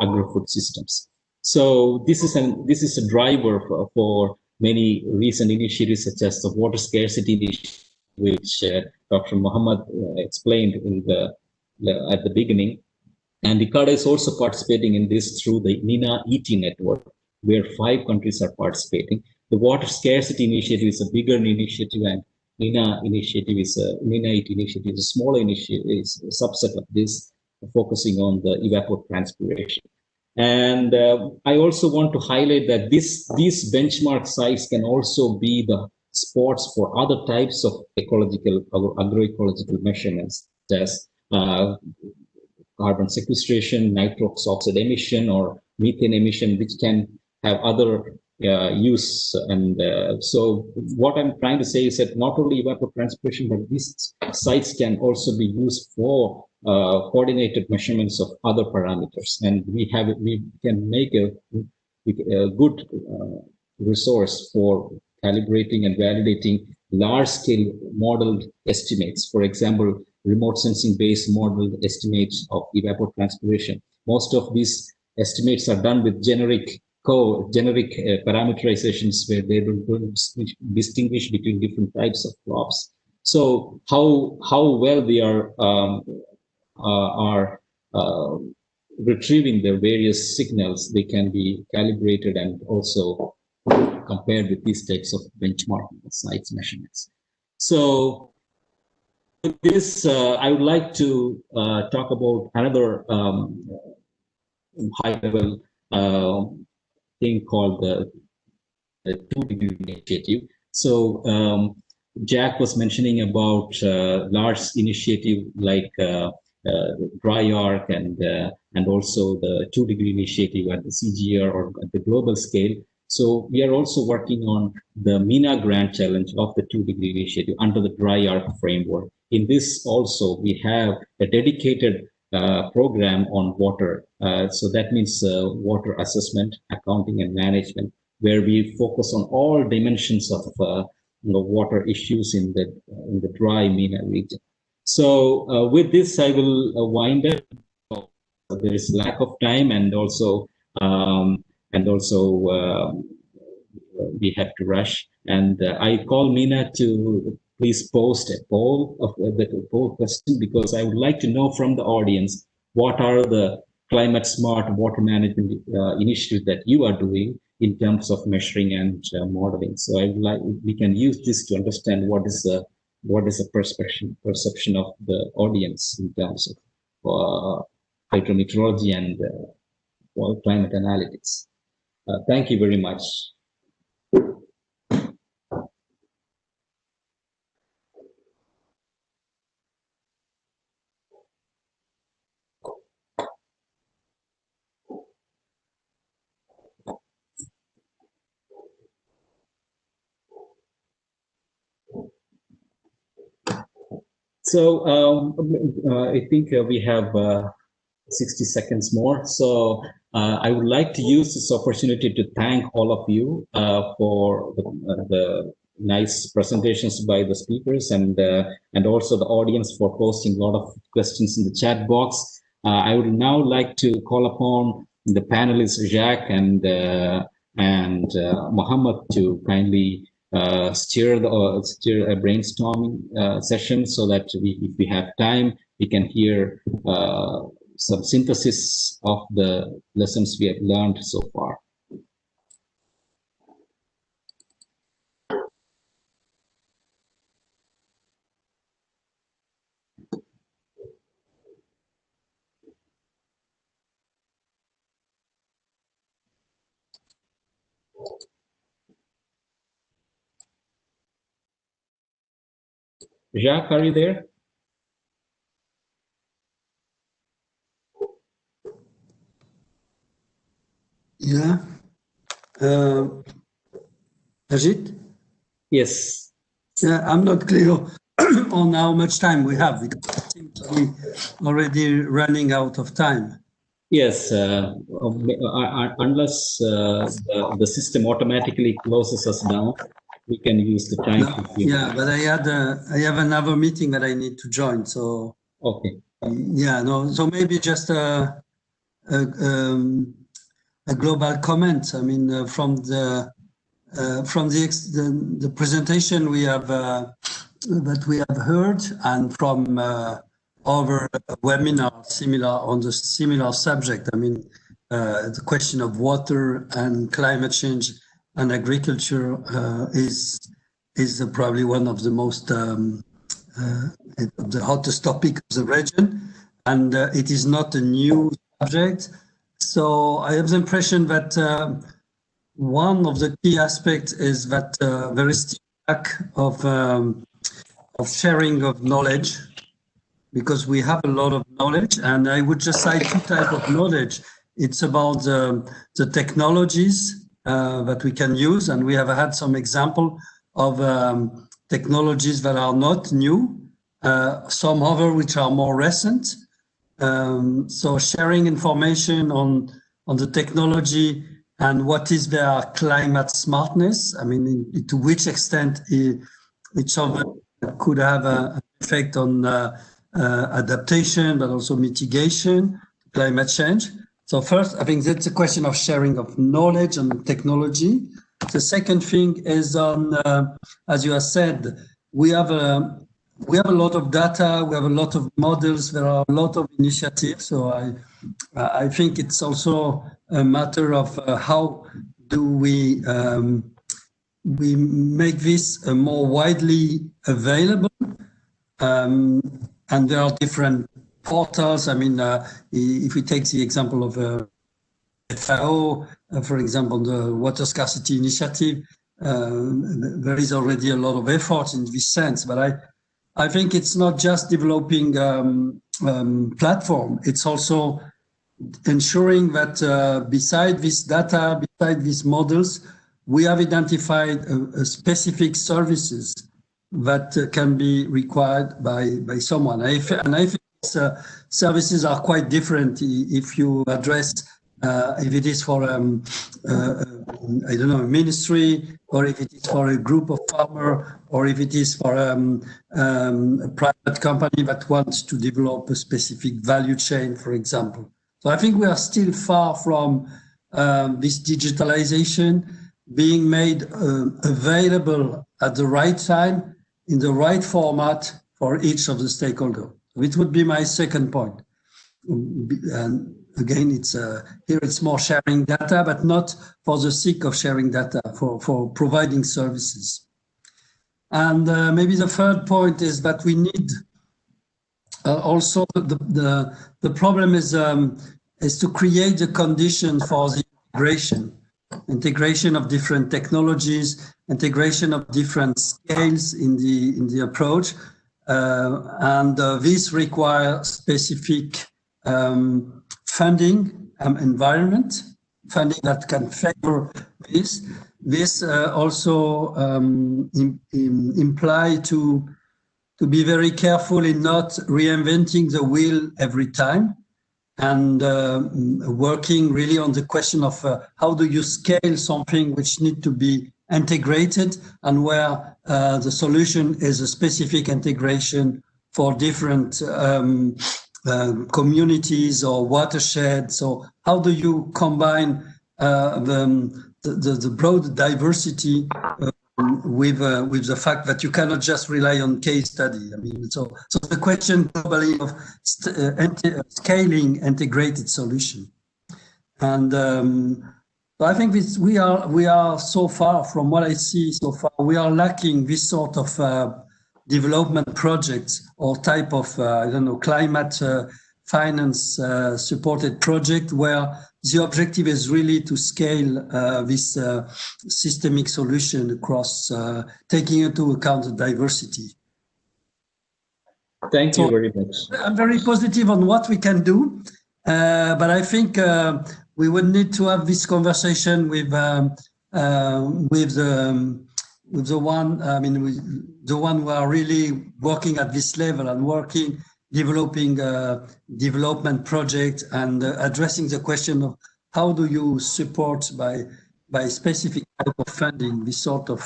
agro-food systems. So this is a driver for many recent initiatives such as the water scarcity initiative, which Dr. Muhammad explained in at the beginning. And Jakarta is also participating in this through the MENA ET network, where 5 countries are participating. The water scarcity initiative is a bigger initiative, and MENA initiative is MENA ET initiative is a smaller initiative, is a subset of this, focusing on the evapotranspiration. And I also want to highlight that these benchmark sites can also be the spots for other types of ecological or agroecological measurements, such as carbon sequestration, nitrous oxide emission, or methane emission, which can have other use. And so what I'm trying to say is that not only evapotranspiration, but these sites can also be used for coordinated measurements of other parameters. And we can make a good resource for calibrating and validating large-scale modeled estimates. For example, remote sensing-based modeled estimates of evapotranspiration. Most of these estimates are done with generic parameterizations, where they don't distinguish between different types of crops. So how well they are retrieving their various signals, they can be calibrated and also compared with these types of benchmarking sites measurements. So this, I would like to talk about another high-level thing called the 2-degree initiative. So Jack was mentioning about large initiative like dry arc and also the 2-degree initiative at the CGR or at the global scale. So we are also working on the MENA Grand Challenge of the 2-degree initiative under the dry arc framework. In this also, we have a dedicated program on water. So that means water assessment, accounting, and management, where we focus on all dimensions of water issues in the dry MENA region. So with this, I will wind up. There is lack of time, and also we have to rush. And I call MENA to please post a poll of the poll question, because I would like to know from the audience what are the climate smart water management initiatives that you are doing in terms of measuring and modeling. So I would like, we can use this to understand what is the perception of the audience in terms of hydrometeorology and climate analytics. Thank you very much. So I think we have 60 seconds more. So I would like to use this opportunity to thank all of you for the nice presentations by the speakers, and also the audience for posting a lot of questions in the chat box. I would now like to call upon the panelists Jacques and Muhammad to kindly steer a brainstorming session, so that if we have time, we can hear some synthesis of the lessons we have learned so far. Jacques, are you there? Yeah. Ajit? Yes. Yeah, I'm not clear on how much time we have. We seem to be already running out of time. Yes, unless the system automatically closes us down, we can use the time. No, yeah, but I have another meeting that I need to join. So okay. Yeah, no. So maybe just a global comment. I mean, from the presentation we have that we have heard, and from other webinars similar on the similar subject. I mean, the question of water and climate change and agriculture is probably one of the most the hottest topic of the region, and it is not a new subject. So I have the impression that one of the key aspects is that there is still lack of sharing of knowledge, because we have a lot of knowledge, and I would just cite two types of knowledge. It's about the technologies that we can use, and we have had some example of technologies that are not new, some other which are more recent. So sharing information on the technology and what is their climate smartness. I mean, to which extent each of them could have an effect on adaptation, but also mitigation, climate change. So first, I think that's a question of sharing of knowledge and technology. The second thing is on, as you have said, we have a lot of data, we have a lot of models, there are a lot of initiatives. So I think it's also a matter of how do we make this more widely available. And there are different portals. I mean, if we take the example of FAO, for example, the Water Scarcity Initiative, there is already a lot of effort in this sense. But I think it's not just developing platform. It's also ensuring that beside this data, beside these models, we have identified specific services that can be required by someone. And I think services are quite different if you address, if it is for, I don't know, a ministry, or if it is for a group of farmers, or if it is for a private company that wants to develop a specific value chain, for example. So I think we are still far from this digitalization being made available at the right time, in the right format for each of the stakeholders. Which would be my second point. And again, it's here it's more sharing data, but not for the sake of sharing data, for providing services. And maybe the third point is that we need also the problem is to create the conditions for the integration of different technologies, integration of different scales in the approach, and this requires specific funding environment, funding that can favor this. This also imply to be very careful in not reinventing the wheel every time, and working really on the question of how do you scale something which need to be integrated, and where the solution is a specific integration for different communities or watersheds. So how do you combine the broad diversity with the fact that you cannot just rely on case study? I mean, so the question globally of scaling integrated solution, and I think we are so far from what I see so far. We are lacking this sort of development projects or type of I don't know, climate finance supported project where the objective is really to scale this systemic solution across, taking into account the diversity. Thank you very much. I'm very positive on what we can do, but I think we would need to have this conversation with the one, I mean, the one who are really working at this level and working developing a development project and addressing the question of how do you support by specific type of funding this sort of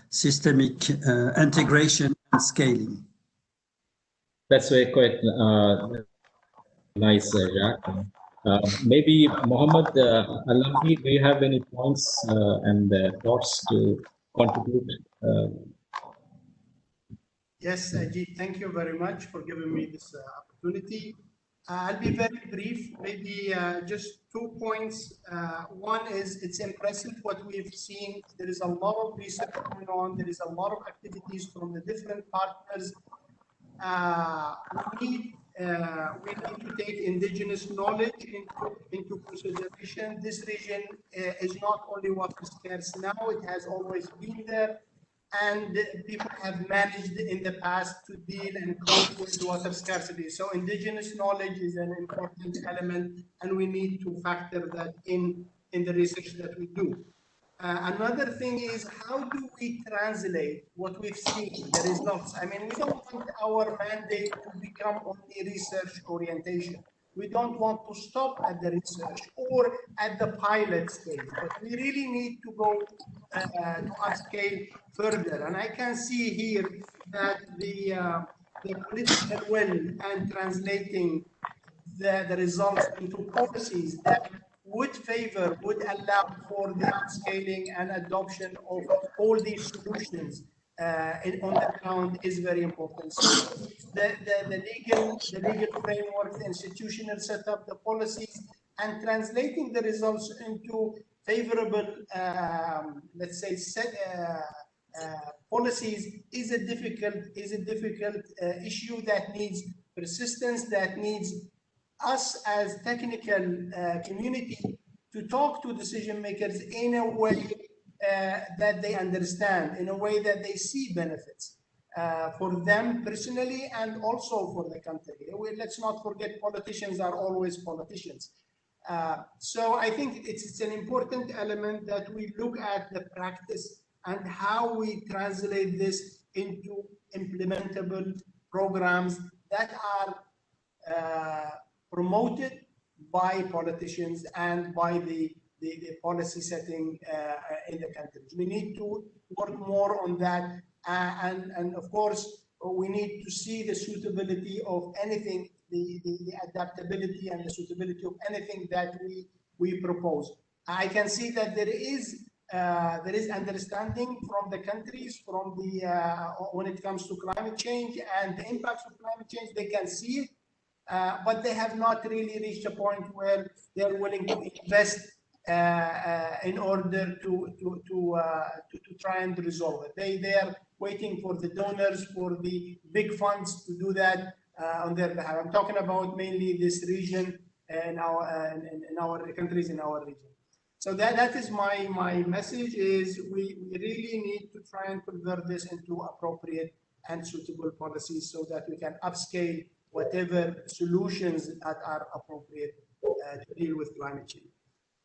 systemic integration and scaling. That's very quite nice, Jacques. Maybe Mohammed Alamgi, do you have any points and thoughts to contribute? Yes, Ajit, thank you very much for giving me this opportunity. I'll be very brief, maybe just 2 points. One is it's impressive what we've seen. There is a lot of research going on. There is a lot of activities from the different partners. We need to take indigenous knowledge into consideration. This region is not only water scarce now, it has always been there. And people have managed in the past to deal and cope with water scarcity. So indigenous knowledge is an important element, and we need to factor that in the research that we do. Another thing is, how do we translate what we've seen, the results? I mean, we don't want our mandate to become only research orientation. We don't want to stop at the research or at the pilot stage, but we really need to go to upscale further. And I can see here that the political will and translating the results into policies that would allow for the upscaling and adoption of all these solutions on the ground is very important. So the legal framework, the institutional setup, the policies, and translating the results into favorable, let's say, policies is a difficult issue that needs persistence, that needs us as technical community to talk to decision makers in a way that they understand, in a way that they see benefits for them personally and also for the country. Let's not forget, politicians are always politicians. So I think it's an important element that we look at the practice and how we translate this into implementable programs that are promoted by politicians and by the policy setting in the countries. We need to work more on that, and of course we need to see the suitability of anything, the adaptability and the suitability of anything that we propose. I can see that there is understanding from the countries, from the when it comes to climate change and the impacts of climate change. They can see it, but they have not really reached a point where they're willing to invest in order to try and resolve it. They are waiting for the donors, for the big funds to do that on their behalf. I'm talking about mainly this region and in our countries in our region. So that is my message, is we really need to try and convert this into appropriate and suitable policies so that we can upscale whatever solutions that are appropriate to deal with climate change.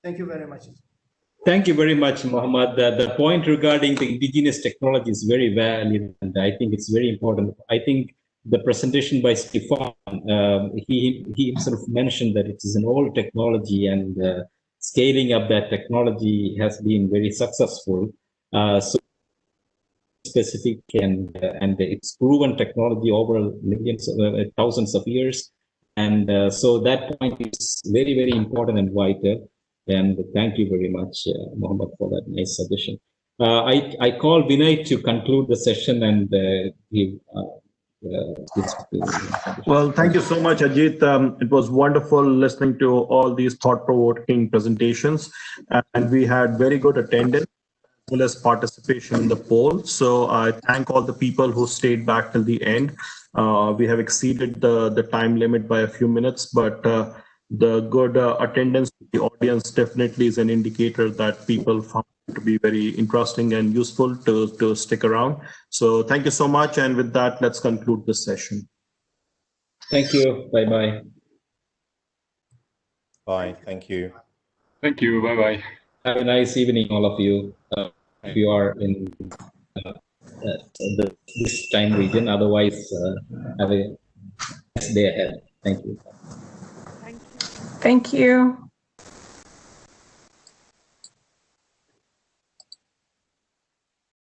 Thank you very much. Thank you very much, Mohammed. The point regarding the indigenous technology is very valid, and I think it's very important. I think the presentation by Stefan, he himself mentioned that it is an old technology, and scaling up that technology has been very successful. So specific and it's proven technology over millions, thousands of years, and so that point is very, very important and vital. And thank you very much, Mohammed, for that nice suggestion. I call Vinay to conclude the session and give. Well, thank you so much, Ajit. It was wonderful listening to all these thought-provoking presentations, and we had very good attendance as well as participation in the poll. So I thank all the people who stayed back till the end. We have exceeded the time limit by a few minutes, but the good attendance of the audience definitely is an indicator that people found it to be very interesting and useful to stick around. So thank you so much. And with that, let's conclude this session. Thank you. Bye-bye. Bye. Thank you. Thank you. Bye-bye. Have a nice evening, all of you, if you are in this time region. Otherwise, have a day ahead. Thank you. Thank you.